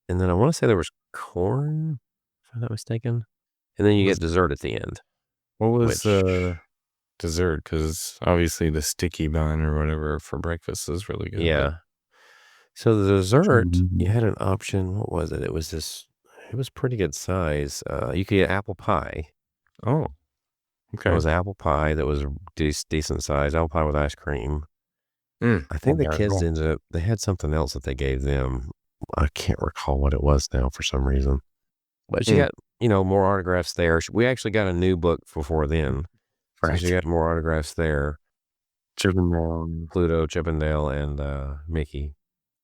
And then I want to say there was corn, if I'm not mistaken. And then you get dessert at the end. What was Which- the dessert? Because obviously the sticky bun or whatever for breakfast is really good. Yeah. So the dessert, Mhm. you had an option. What was it? It was pretty good size. You could get apple pie. Oh. Okay. It was apple pie that was decent size. Apple pie with ice cream. I think the kids they had something else that they gave them. I can't recall what it was now for some reason. But she got, more autographs there. We actually got a new book before then. So she Right. got more autographs there. Chippendale. Pluto, Chippendale, and Mickey.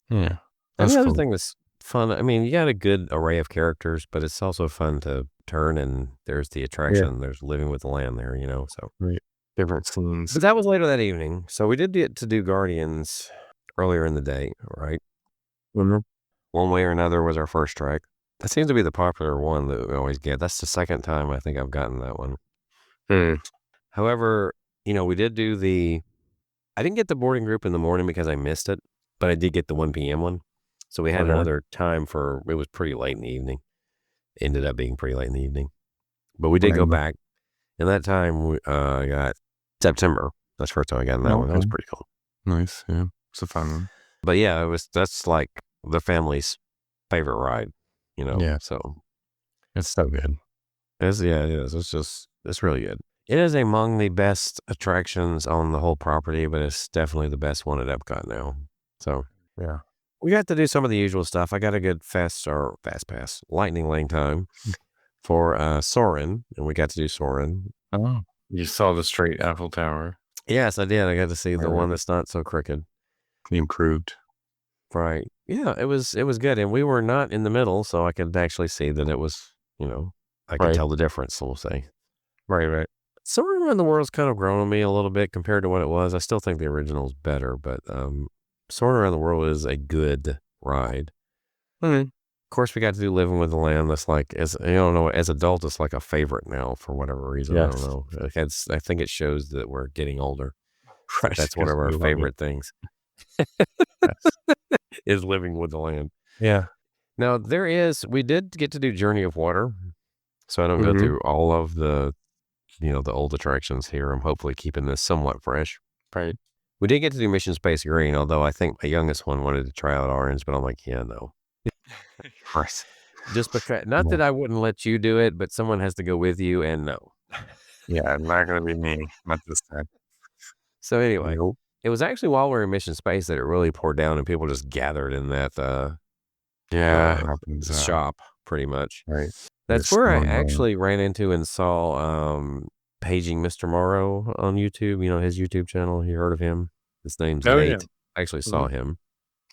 Yeah. And That's the other cool. thing that's fun, I mean, you got a good array of characters, but it's also fun to turn and there's the Yeah. attraction. There's Living with the Land there, so. Right. Different scenes. But that was later that evening. So we did get to do Guardians earlier in the day, right? Mhm. One way or another was our first track. That seems to be the popular one that we always get. That's the second time I think I've gotten that one. However, we did do I didn't get the boarding group in the morning because I missed it, but I did get the 1 p.m. one. So we had Okay. another time it was pretty late in the evening. Ended up being pretty late in the evening. But we did go back. And that time we got September. That's the first time I got in that one. That was pretty cool. Nice. Yeah. It's a fun one. But yeah, that's like the family's favorite ride, Yeah. So It's so good. it is. It's really good. It is among the best attractions on the whole property, but it's definitely the best one at Epcot now. So Yeah. we got to do some of the usual stuff. I got a good fast pass, lightning lane time for Soarin', and we got to do Soarin'. Oh. You saw the straight Eiffel Tower. Yes, I did. I got to see the Right. one that's not so crooked. Improved. Right. Yeah, it was good. And we were not in the middle, so I could actually see that it was, I could tell the difference, so we'll say. Right. Soarin' Around the World's kind of grown on me a little bit compared to what it was. I still think the original's better, but Soarin' Around the World is a good ride. Okay. Of course, we got to do Living with the Land. That's like, as adult, it's like a favorite now for whatever reason. I don't Yes. know. I think it shows that we're getting older. Right. That's one of our favorite things. Yes. Is Living with the Land. Yeah. Now we did get to do Journey of Water, so I don't go through all of the, the old attractions here. I'm hopefully keeping this somewhat fresh. Right. We did get to do Mission Space Green, although I think my youngest one wanted to try out Orange, but I'm like, yeah, no. Right. Just because, not that I wouldn't let you do it, but someone has to go with you, and no. Yeah, not gonna be me. Not this time. So anyway, Nope. it was actually while we were in Mission Space that it really poured down, and people just gathered in that shop, pretty much. Right. That's where I actually ran into and saw Paging Mr. Morrow on YouTube. His YouTube channel. You heard of him? His name's Nate. Yeah. I actually saw him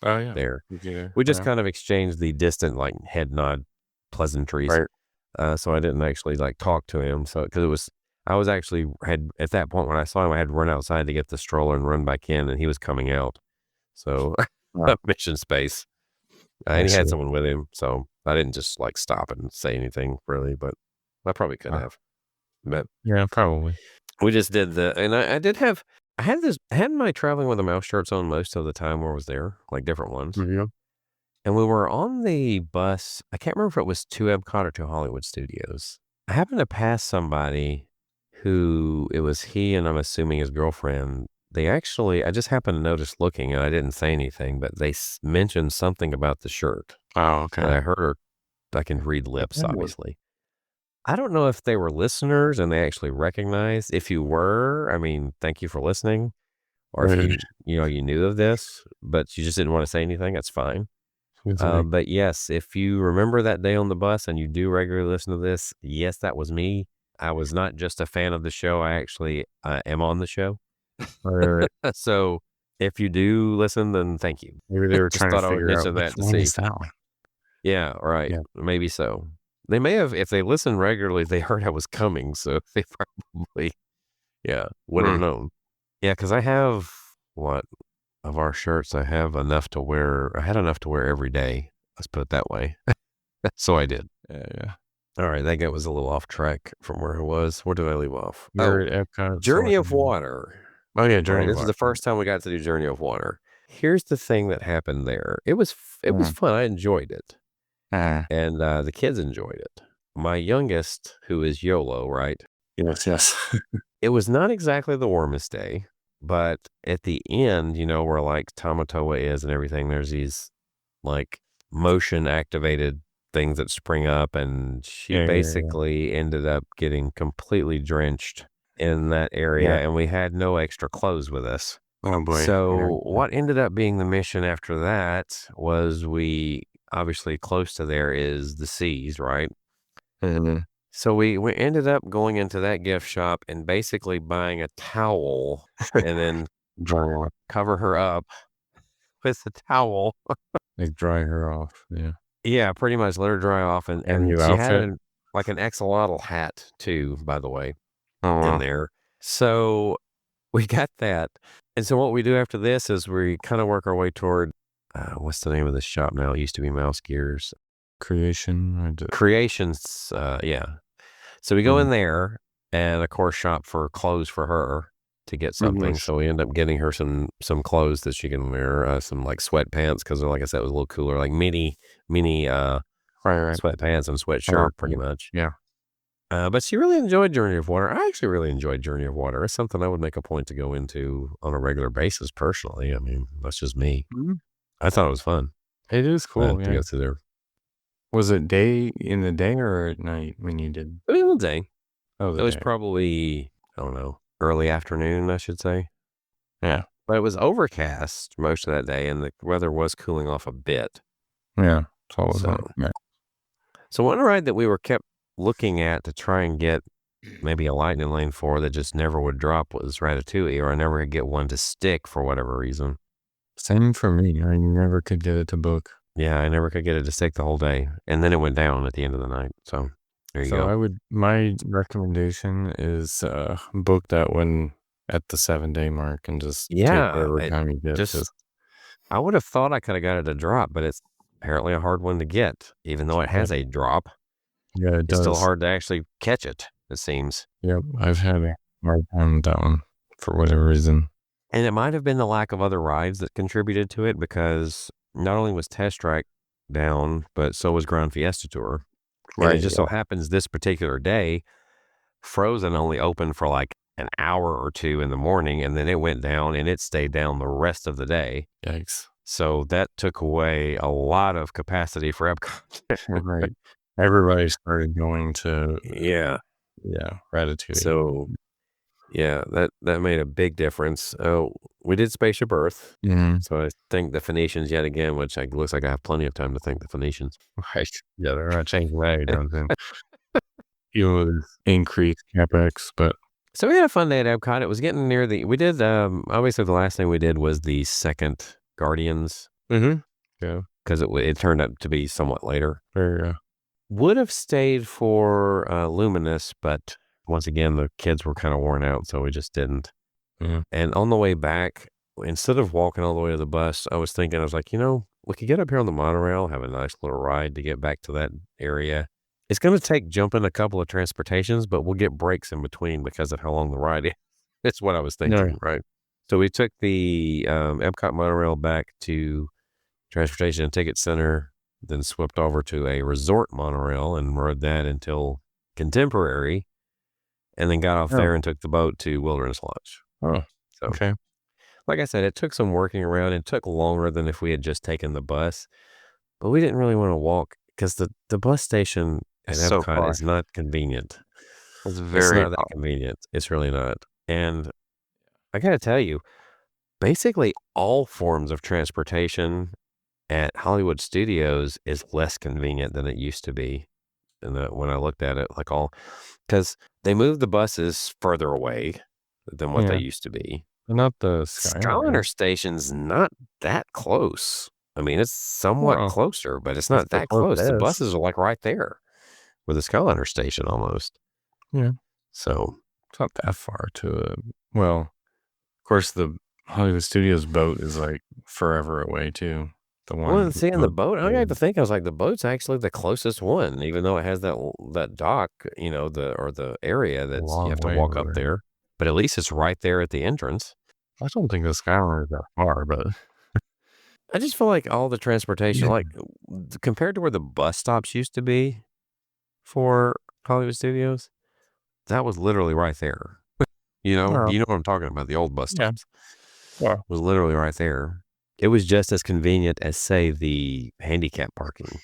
there. Yeah. We just kind of exchanged the distant head nod pleasantries. Right. So I didn't actually talk to him. So because I was actually at that point when I saw him, I had to run outside to get the stroller and run back in, and he was coming out. So Mission Space. And he had someone with him, so I didn't just stop and say anything really, but I probably could have. But yeah, probably. We just did and I had my Traveling with a Mouse shirts on most of the time where I was there, different ones. Yeah. And we were on the bus. I can't remember if it was to Epcot or to Hollywood Studios. I happened to pass somebody it was he and I'm assuming his girlfriend. I just happened to notice looking, and I didn't say anything, but they mentioned something about the shirt. Oh, okay. And I heard her. I can read lips, obviously. I don't know if they were listeners and they actually recognized. If you were, I mean, thank you for listening. Or if you knew of this, but you just didn't want to say anything, that's fine. But yes, if you remember that day on the bus and you do regularly listen to this, yes, that was me. I was not just a fan of the show. I actually am on the show. Right. So if you do listen, then thank you. Maybe they were trying to figure out that to see. That one. Yeah, right. Yeah. Maybe so. They may have, if they listened regularly, they heard I was coming, so they probably, would have known. Yeah, because I have, of our shirts, I have enough to wear. I had enough to wear every day. Let's put it that way. So I did. Yeah. All right, that guy was a little off track from where I was. Where did I leave off? You're at Epcot. Journey of Water. Oh yeah, Journey of Water. This is the first time we got to do Journey of Water. Here's the thing that happened there. It was fun. I enjoyed it. And the kids enjoyed it. My youngest, who is YOLO, right? Yes. It was not exactly the warmest day, but at the end, where Tamatoa is and everything, there's these motion activated things that spring up, and she basically ended up getting completely drenched in that area, and we had no extra clothes with us. Oh boy. So what ended up being the mission after that was obviously close to there is the seas, right? Mhm. So we ended up going into that gift shop and basically buying a towel and then Dry cover her up with the towel. like, dry her off, yeah. Yeah, pretty much let her dry off, and And new she had outfit? an axolotl hat too, by the way, Oh, in wow. there. So, we got that, and so what we do after this is we kinda work our way toward, what's the name of this shop now? It used to be Mouse Gears. Creation, I did. Creations, yeah. So we go Mhm. in there and, of course, shop for clothes for her to get Mhm. something, so we end up getting her some clothes that she can wear, some, like, sweatpants 'cause, like I said, it was a little cooler, like mini, Right, right. sweatpants and I like sweatshirt pretty that. much. Yeah. But she really enjoyed Journey of Water. I actually really enjoyed Journey of Water. It's something I would make a point to go into on a regular basis personally. I mean, that's just me. Mhm. I thought it was fun, It is cool, to yeah. go through there. Was it in the day or at night when you did? It was all day. Oh, the It was day. probably, I don't know, early afternoon, I should say. Yeah. But it was overcast most of that day, and the weather was cooling off a bit. Yeah. It's always So, on. Yeah. one ride that we were kept looking at to try and get maybe a lightning lane for that just never would drop was Ratatouille, or I never could get one to stick for whatever reason. Same for me. I never could get it to book. Yeah, I never could get it to stick the whole day, and then it went down at the end of the night, so there you So go. my recommendation is, book that one at the 7-day mark and just take Yeah, whatever it time you get, just 'cause I would have thought I coulda got it to drop, but it's apparently a hard one to get. Even though it yeah, has a drop, yeah, it it's still does. hard to actually catch it, it seems. Yep, I've had a hard time with that one for whatever reason. And it might have been the lack of other rides that contributed to it because not only was Test Track down, but so was Grand Fiesta Tour, and it Right, just so yeah. happens this particular day Frozen only opened for, like, an hour or 2 in the morning, and then it went down, and it stayed down the rest of the day. Yikes. So that took away a lot of capacity for Epcot. Right. Everybody started going to, Yeah. yeah, Ratatouille. So, yeah, that made a big difference. Oh, we did Spaceship Earth, Mhm. so I thanked the Phoenicians yet again, which, like, looks like I have plenty of time to thank the Phoenicians. Right. Yeah, they're not changing that anytime soon. You would increase CapEx, but So we had a fun day at Epcot. It was getting near the we did, obviously, the last thing we did was the 2nd Guardians mhm. Yeah, because it turned out to be somewhat later. very, Would have stayed for, Luminous, but once again, the kids were kinda worn out, so we just didn't. yeah. And on the way back, instead of walking all the way to the bus, I was thinking, I was like, we could get up here on the monorail, have a nice little ride to get back to that area. It's gonna take jumping a couple of transportations, but we'll get breaks in between because of how long the ride is." It's what I was No. thinking, right? So we took the, Epcot monorail back to Transportation and Ticket Center, then swept over to a resort monorail and rode that until Contemporary, and then got off Oh, there and took the boat to Wilderness Lodge. oh, So, okay. like I said, it took some working around. It took longer than if we had just taken the bus, but we didn't really wanna walk because the bus station at It's so Epcot far. is not convenient. It's It's very not that far. convenient. It's really not. And I gotta tell you, basically all forms of transportation at Hollywood Studios is less convenient than it used to be. And when I looked at it, like because they moved the buses further away than what they Yeah, used to be. but not the Skyliner. Skyliner Station's not that close. I mean, it's somewhat Well, closer, but it's it's not the that close. The closest. buses are like right there with the Skyliner Station almost. Yeah, So, it's not that far to, well, of course, the Hollywood Studios boat is, like, forever away too. The well, one and seeing the boat boat, I got to is think, I was like, the boat's actually the closest one, even though it has that dock, the area a that's you long have to way walk up over. there. But at least it's right there at the entrance. I don't think the Skyliner is that far, but I just feel like all the transportation, yeah. like compared to where the bus stops used to be for Hollywood Studios, that was literally right there. Well, You know what I'm talking about. The old bus yeah, stops well, was literally right there. It was just as convenient as, say, the handicap parking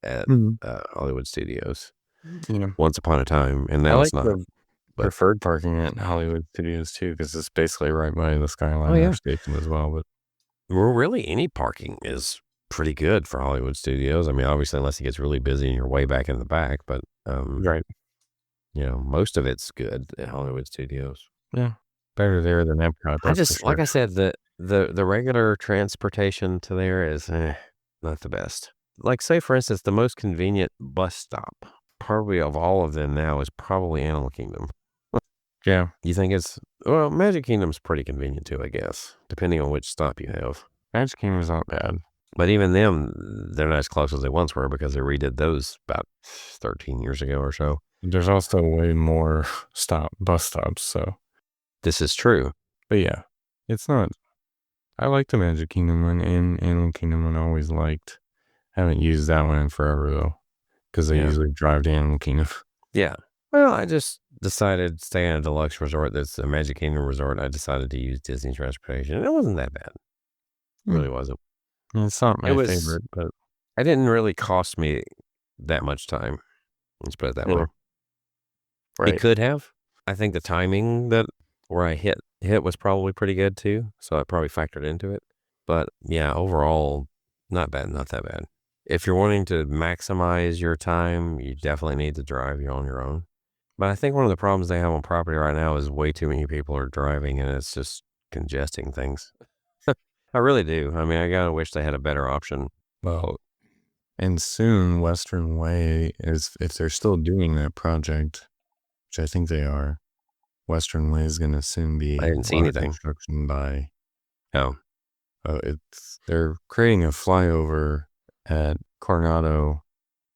at mhm, Hollywood Studios yeah. once upon a time, and I now it's like not. the But preferred parking at Hollywood Studios too, because it's basically right by the oh Skyliner yeah, station as well, but well, really, any parking is pretty good for Hollywood Studios. I mean, obviously, unless it gets really busy and you're way back in the back, but, Right. most of it's good at Hollywood Studios. Yeah. Better there than Epcot, I that's for just like sure. I said, the regular transportation to there is, not the best. Like, say, for instance, the most convenient bus stop, probably of all of them now, is probably Animal Kingdom. Yeah. You think it's well, Magic Kingdom's pretty convenient too, I guess, depending on which stop you have. Magic Kingdom's not bad. But even them, they're not as close as they once were because they redid those about 13 years ago or so. There's also way more bus stops, so. This is true. But yeah, it's not. I like the Magic Kingdom one and Animal Kingdom one I always liked. Haven't used that one in forever though, because I Yeah. usually drive to Animal Kingdom. Yeah. Well, I just decided to stay in a deluxe resort that's a Magic Kingdom resort. I decided to use Disney transportation. And it wasn't that bad. It really wasn't. It's not It my was, favorite, but it didn't really cost me that much time. Let's put it that way. It right. could have. I think the timing that where I hit was probably pretty good too. So I probably factored into it. But yeah, overall, not bad, not that bad. If you're wanting to maximize your time, you definitely need to drive. You're on your own. But I think one of the problems they have on property right now is way too many people are driving and it's just congesting things. I really do. I mean, I gotta wish they had a better option. Well, and soon Western Way is, if they're still doing that project, which I think they are, Western Way is going to soon be I didn't see under anything. construction by. Oh, They're creating a flyover at Coronado,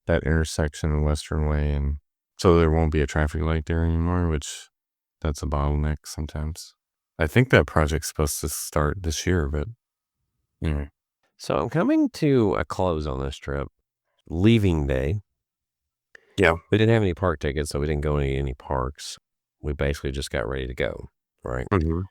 that intersection of Western Way, and so there won't be a traffic light there anymore, which that's a bottleneck sometimes. I think that project's supposed to start this year, but anyway. so I'm coming to a close on this trip. Leaving day. Yeah. We didn't have any park tickets, so we didn't go to any parks. We basically just got ready to go, right? Mm-hmm.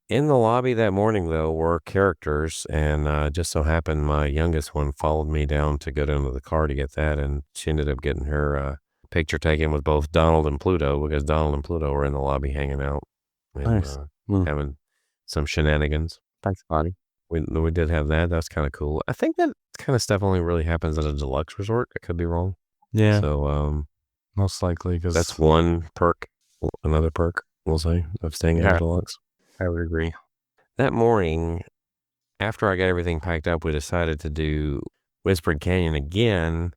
In the lobby that morning, though, were characters, and just so happened my youngest one followed me down to go down to the car to get that, and she ended up getting her picture taken with both Donald and Pluto because Donald and Pluto were in the lobby hanging out and Nice. having some shenanigans. Thanks, buddy. We did have that. That's kind of cool. I think that kind of stuff only really happens at a deluxe resort. I could be wrong. Yeah, So most likely because that's one perk, another perk, we'll say, of staying at a deluxe. I would agree. That morning, after I got everything packed up, we decided to do Whispering Canyon again,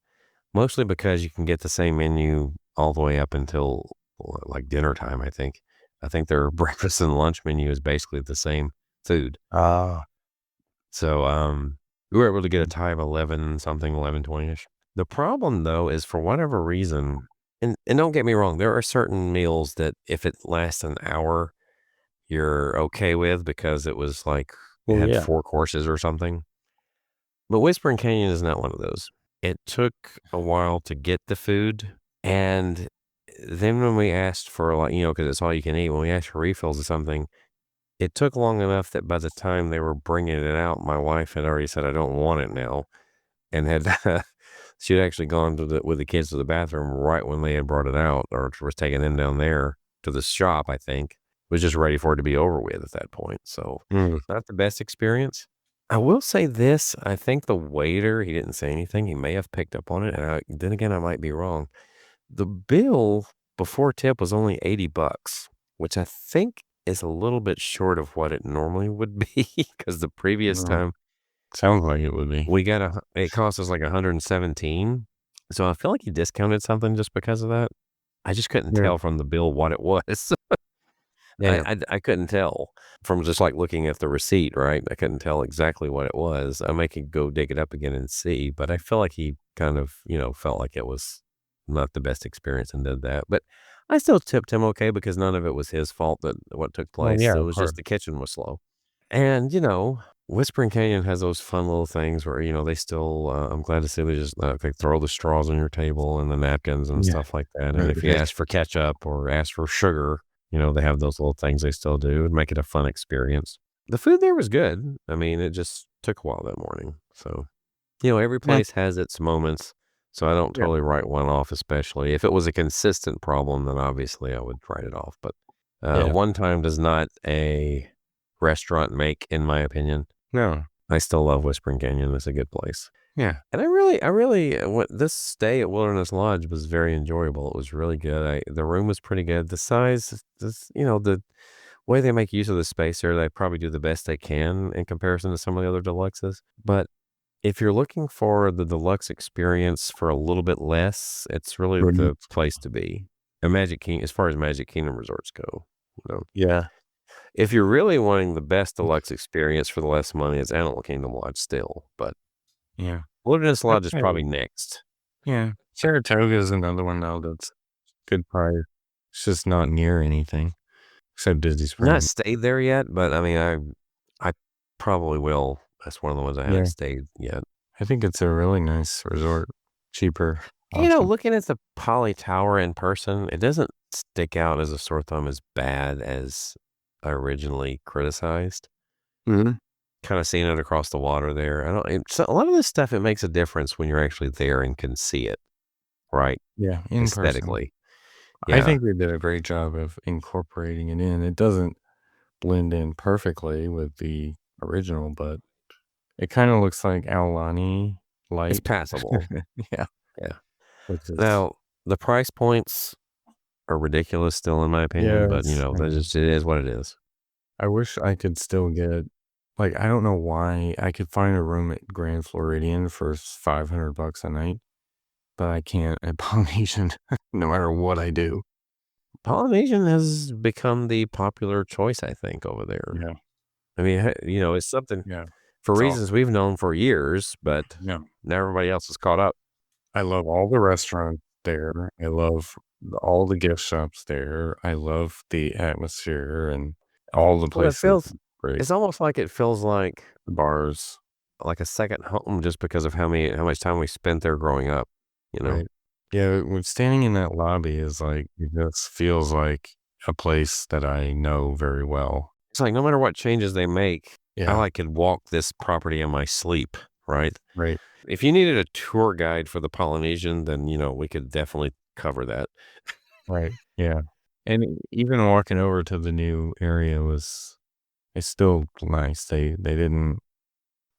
mostly because you can get the same menu all the way up until like dinner time, I think. I think their breakfast and lunch menu is basically the same food. So we were able to get a tie of 11 something, 11:20ish. The problem, though, is for whatever reason, and don't get me wrong, there are certain meals that if it lasts an hour, you're okay with because it was like it had 4 courses or something. But Whispering Canyon is not one of those. It took a while to get the food, and then when we asked for, like, because it's all you can eat, when we asked for refills or something, it took long enough that by the time they were bringing it out, my wife had already said, "I don't want it now," and had she had actually gone with the kids to the bathroom right when they had brought it out, or was taking them down there to the shop, I think. Was just ready for it to be over with at that point. So not the best experience. I will say this. I think the waiter, he didn't say anything. He may have picked up on it. And then again, I might be wrong. The bill before tip was only $80, which I think is a little bit short of what it normally would be because the previous time Sounds like it would be. we got it cost us like 117. So I feel like he discounted something just because of that. I just couldn't tell from the bill what it was. I couldn't tell from just like looking at the receipt, right? I couldn't tell exactly what it was. I may could go dig it up again and see, but I feel like he kind of, felt like it was not the best experience and did that. But I still tipped him okay because none of it was his fault that what took place. yeah, So it of was course. just the kitchen was slow. And, Whispering Canyon has those fun little things where, they still, I'm glad to see they just they throw the straws on your table and the napkins and stuff like that. And if you ask for ketchup or ask for sugar, they have those little things they still do and make it a fun experience. The food there was good. I mean, it just took a while that morning. So, every place has its moments. So I don't totally write one off, especially if it was a consistent problem, then obviously I would write it off. But one time does not a restaurant make, in my opinion. No. I still love Whispering Canyon. It's a good place. Yeah. And this stay at Wilderness Lodge was very enjoyable. It was really good. The room was pretty good. The size, the way they make use of the space there, they probably do the best they can in comparison to some of the other deluxes. But if you're looking for the deluxe experience for a little bit less, it's really Right. the place to be. And Magic King, as far as Magic Kingdom resorts go, Yeah. if you're really wanting the best deluxe experience for the less money, it's Animal Kingdom Lodge still. But Yeah. Wilderness Lodge is Okay. probably next. Yeah. Saratoga is another one though that's good price. It's just not near anything except Disney Not Springs. stayed there yet, but I mean, I probably will. That's one of the ones I haven't Yeah. stayed yet. I think it's a really nice resort, cheaper option. Looking at the Poly Tower in person, it doesn't stick out as a sore thumb as bad as I originally criticized. Mhm. Kind of seeing it across the water there. So a lot of this stuff, it makes a difference when you're actually there and can see it, right? Yeah, in person. Aesthetically. I Yeah. think they did a great job of incorporating it in. It doesn't blend in perfectly with the original, but it kinda looks like Aulani It's light. passable. Yeah, Yeah. which is Now, the price points are ridiculous still, in my opinion, but, yes, I that know. just it is what it is. I wish I could still get like, I don't know why I could find a room at Grand Floridian for $500 a night, but I can't at Polynesian no matter what I do. Polynesian has become the popular choice, I think, over there. Yeah, I mean, it's something yeah. for So, reasons we've known for years, but yeah. now everybody else is caught up. I love all the restaurants there. I love all the gift shops there. I love the atmosphere and all the Well, places. Great. it's almost like it feels Bars, like a second home just because of how much time we spent there growing up, you know? right? Yeah, when standing in that lobby is like, it just feels like a place that I know very well. It's like no matter what changes they make, Yeah, could walk this property in my sleep, right? right, If you needed a tour guide for the Polynesian, then, we could definitely cover that. right. Yeah. And even walking over to the new area was, it's still nice. They didn't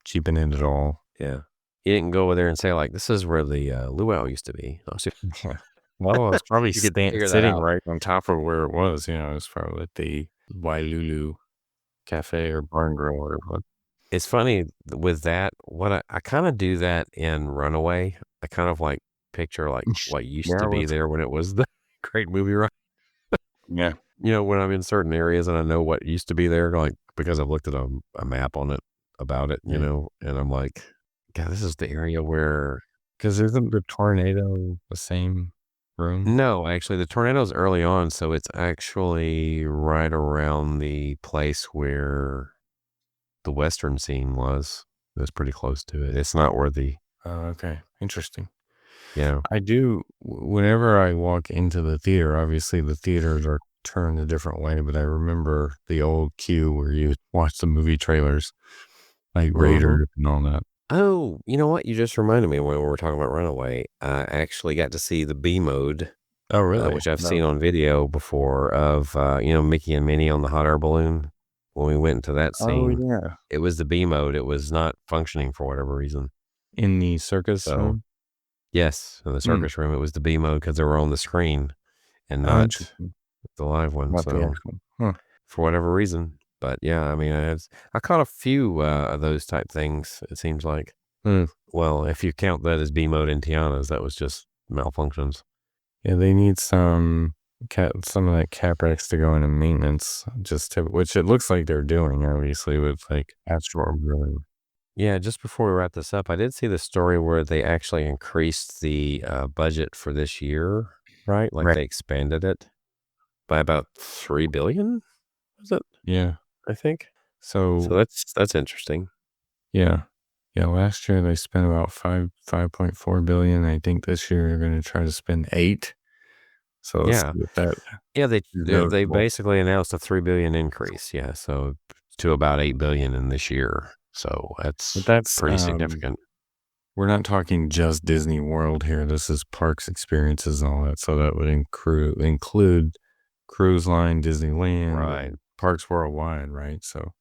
cheapen it at all. Yeah. You didn't go over there and say, like, "This is where the, luau used to be." Oh, so Yeah. Well, it's probably you could figure that sitting out. right on top of where it was, it's probably at the Wailulu Cafe or Barn Grill or what. It's funny with that, what I kinda do that in Runaway. I kind of, like, picture, like, what used Yeah, to it be was. there when it was the great movie ride. Yeah, When I'm in certain areas and I know what used to be there, like, because I've looked at a map on it about it, right. and I'm like, "God, this is the area where." Because isn't the tornado the same room? No, actually, the tornado's early on, so it's actually right around the place where the western scene was. It was pretty close to it. It's not where the Oh, okay. Interesting. yeah. I do, whenever I walk into the theater, obviously the theaters are turned a different way, but I remember the old queue where you watch the movie trailers, like Mhm. Raiders and all that. Oh, you know what? You just reminded me when we were talking about Runaway. I actually got to see the B mode, Oh, really? which I've No. seen on video before of, Mickey and Minnie on the hot air balloon. When we went into that Oh, scene, yeah. it was the B mode. It was not functioning for whatever reason. In the circus So, room? yes, in the Mm. circus room, it was the B mode because they were on the screen and Oh, not interesting. the live one. Not the So, actual. Huh. for whatever reason. But yeah, I mean, I caught a few of those type things, it seems like. Mm. Well, if you count that as B mode in Tiana's, that was just malfunctions. Yeah, they need some of that CapEx to go into maintenance, which it looks like they're doing, obviously, with like Astro Growing. Yeah, just before we wrap this up, I did see the story where they actually increased the budget for this year, right? Like Right. they expanded it by about 3 billion, was it? Yeah. I think. So So that's interesting. yeah. Yeah, last year they spent about 5.4 billion. I think this year they're gonna try to spend 8. So let's Yeah. see if that Yeah, is they noticeable. basically announced a 3 billion increase. Yeah, so to about 8 billion in this year. So But that's that's, pretty significant. we're not talking just Disney World here. This is parks experiences and all that. So that would include Cruise Line, Disneyland, Right. and parks worldwide, right? So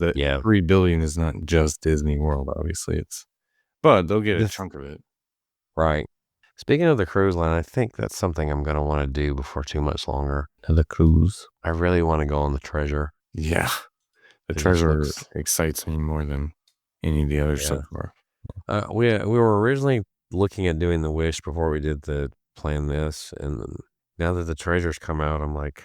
The Yeah. 3 billion is not just Disney World, obviously, but they'll get a This chunk of it. right. Speaking of the cruise line, I think that's something I'm gonna wanna do before too much longer. The cruise. I really wanna go on the Treasure. Yeah. The It just Treasure looks excites me more than any of the others yeah. so far. We were originally looking at doing the Wish before we did the plan this, and now that the Treasure's come out, I'm like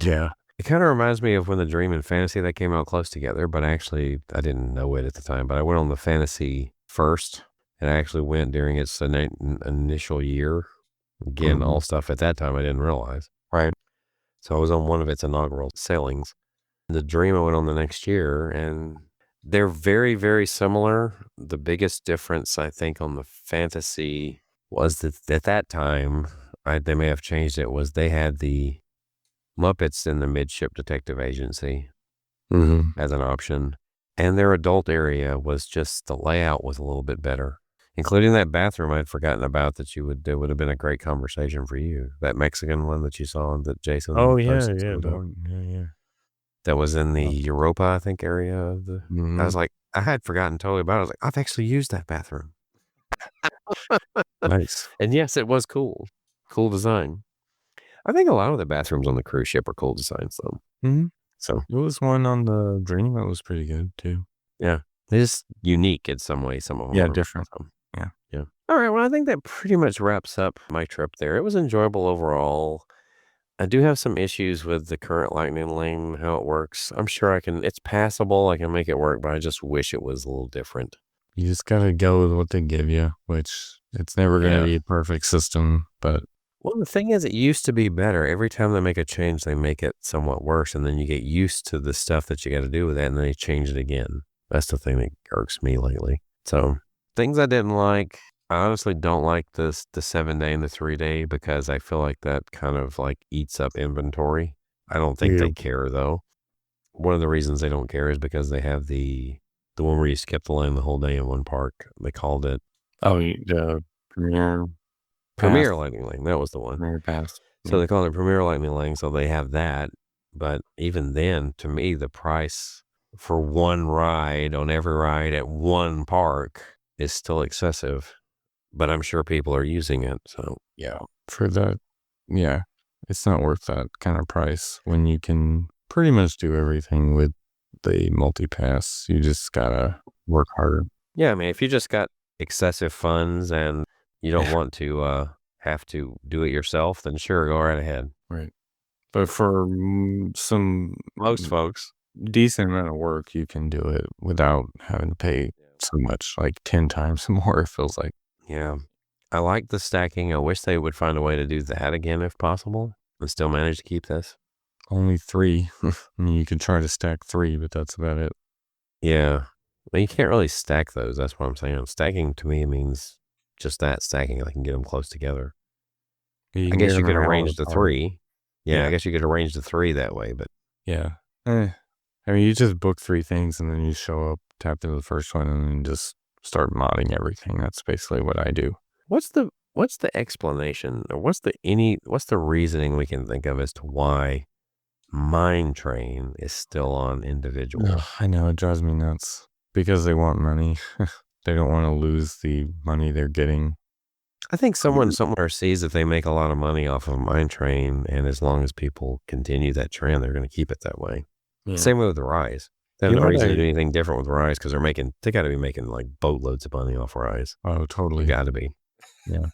Yeah. it kinda reminds me of when the Dream and Fantasy, they came out close together, but actually, I didn't know it at the time, but I went on the Fantasy first, and I actually went during its initial year. Again, all Mhm. stuff at that time I didn't realize. Right. So I was on one of its inaugural sailings. The Dream I went on the next year, and they're very, very similar. The biggest difference, I think, on the Fantasy was that at that time, they may have changed it, was they had the Muppets in the Midship Detective Agency Mhm. as an option, and their adult area was just the layout was a little bit better, including that bathroom I'd forgotten about that would have been a great conversation for you. That Mexican one that you saw that Oh, Jason yeah, posted yeah, something the about. one yeah. That was in the Oh. Europa, I think, area of the I was Mhm. like I had forgotten totally about it. I was like, "I've actually used that bathroom." Nice. And yes, it was cool. Cool design. I think a lot of the bathrooms on the cruise ship are cool designs, though. Mhm. So, There was one on the Dream that was pretty good too. yeah. They're just unique in some way, some of them Yeah, are. different. So, Yeah. yeah. Alright, well, I think that pretty much wraps up my trip there. It was enjoyable overall. I do have some issues with the current lightning lane, how it works. I'm sure it's passable, I can make it work, but I just wish it was a little different. You just gotta go with what they give you, which it's never gonna Yeah. be a perfect system, but Well, the thing is, it used to be better. Every time they make a change, they make it somewhat worse, and then you get used to the stuff that you gotta do with that, and then they change it again. That's the thing that irks me lately. So, things I didn't like, I honestly don't like the 7-day and the 3-day because I feel like that kind of, like, eats up inventory. I don't think yeah. they care, though. One of the reasons they don't care is because they have the one where you skip the line the whole day in one park. They called it Oh, the Premier Pass. Premier Lightning Lane, that was the one. Premier Pass. So Yeah. they call it Premier Lightning Lane, so they have that, but even then, to me, the price for one ride on every ride at one park is still excessive, but I'm sure people are using it, so Yeah. For that, yeah, it's not worth that kind of price when you can pretty much do everything with the multi-pass. You just gotta work harder. yeah, I mean, if you just got excessive funds and you don't Yeah. want to, have to do it yourself, then sure, go right ahead. Right. But for some Most folks. decent amount of work, you can do it without having to pay so much, like 10 times more, it feels like. Yeah. I like the stacking. I wish they would find a way to do that again if possible and still manage to keep this. Only 3. I mean, you could try to stack 3, but that's about it. Yeah. Well, you can't really stack those. That's what I'm saying. Stacking to me means just that stacking. I can get them close together. You I can get guess you them could an hour arrange the apart. 3. Yeah, I Yeah. guess you could arrange the 3 that way, but Yeah. I mean, you just book 3 things and then you show up, tap into the first one, and then just start modding everything. That's basically what I do. what's the explanation or what's the reasoning we can think of as to why Mine Train is still on individual? Ugh, I know, it drives me nuts because they want money. They don't wanna lose the money they're getting. I think someone from somewhere sees that they make a lot of money off of Mine Train, and as long as people continue that trend, they're gonna keep it that way. Yeah. Same way with the Rise. They have You no know what reason to I do anything different with Rise because they gotta be making, like, boatloads of money off Rise. Oh, They totally. gotta be. Yeah.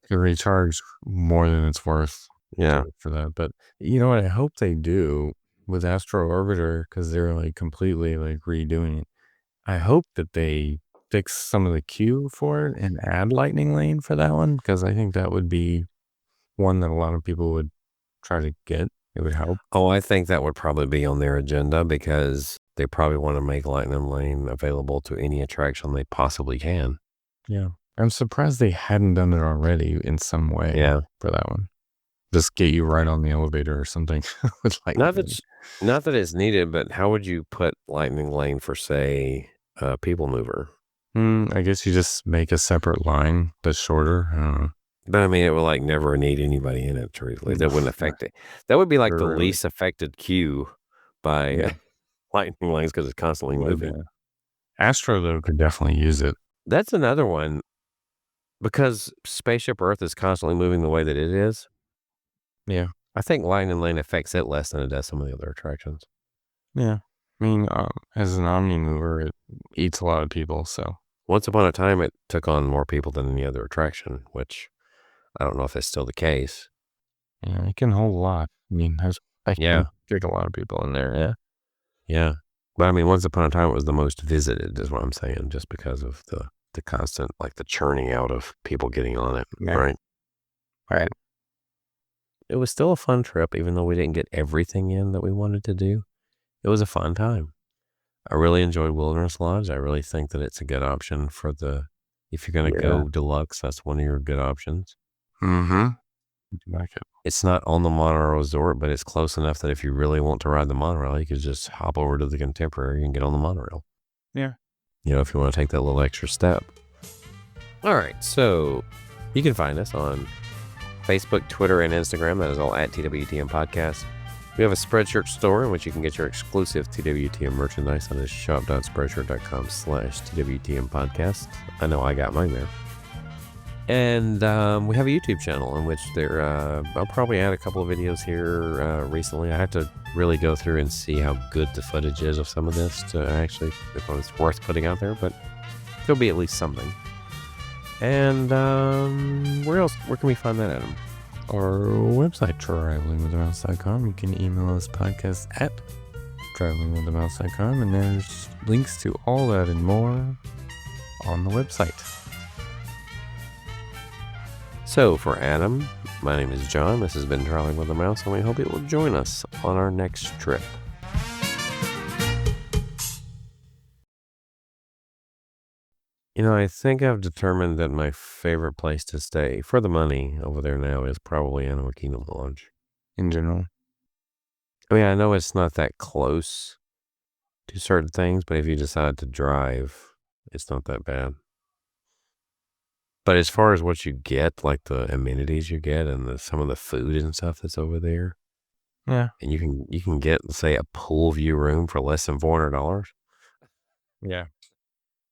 You recharge more than it's worth Yeah. for that, but you know what I hope they do with Astro Orbiter because 'cause they're, like, completely, like, redoing it. I hope that they fix some of the queue for it and add Lightning Lane for that one because I think that would be one that a lot of people would try to get. It would help. Oh, I think that would probably be on their agenda because they probably wanna make Lightning Lane available to any attraction they possibly can. Yeah. I'm surprised they hadn't done it already in some way Yeah. for that one. Just get you right on the elevator or something with Not Lightning that Lane. s not that it's needed, but how would you put Lightning Lane for, say, a People Mover? I guess you just make a separate line that's shorter. I don't know. But, I mean, it would, like, never need anybody in it, truthfully. That wouldn't Yeah, affect it. That would be, like, the really. least affected queue by Yeah. lightning lanes because it's constantly moving. Yeah. Astro, though, could definitely use it. That's another one because Spaceship Earth is constantly moving the way that it is. Yeah. I think lightning lane affects it less than it does some of the other attractions. Yeah. I mean, as an omni mover, it eats a lot of people, so. Once upon a time, it took on more people than any other attraction, which I don't know if it's still the case. Yeah, it can hold a lot. I mean, I Yeah. can take a lot of people in there, yeah. Yeah. But I mean, once upon a time, it was the most visited, is what I'm saying, just because of the constant, like the churning out of people getting on it. Yeah. Right. Right. It was still a fun trip, even though we didn't get everything in that we wanted to do. It was a fun time. I really enjoyed Wilderness Lodge. I really think that it's a good option if you're going to go deluxe, that's one of your good options. Mm-hmm. Like it. It's not on the monorail resort, but it's close enough that if you really want to ride the monorail, you could just hop over to the Contemporary and get on the monorail. Yeah. You know, if you want to take that little extra step. All right. So you can find us on Facebook, Twitter, and Instagram. That is all at TWTM Podcast. We have a Spreadshirt store in which you can get your exclusive TWTM merchandise. That is shop.spreadshirt.com/TWTM Podcast. I know I got mine there. And we have a YouTube channel in which I'll probably add a couple of videos here recently. I have to really go through and see how good the footage is of some of this to actually, if it's worth putting out there, but there'll be at least something. And where can we find that, Adam? Our website, travelingwiththemouse.com. You can email us podcast at travelingwiththemouse.com, and there's links to all that and more on the website. So for Adam, my name is John. This has been Traveling with the Mouse, and we hope it will join us on our next trip. You know, I think I've determined that my favorite place to stay for the money over there now is probably Animal Kingdom Lodge. In general. I mean, I know it's not that close to certain things, but if you decide to drive, it's not that bad. But as far as what you get, like the amenities you get and some of the food and stuff that's over there. Yeah. And you can get, say, a pool view room for less than $400. Yeah.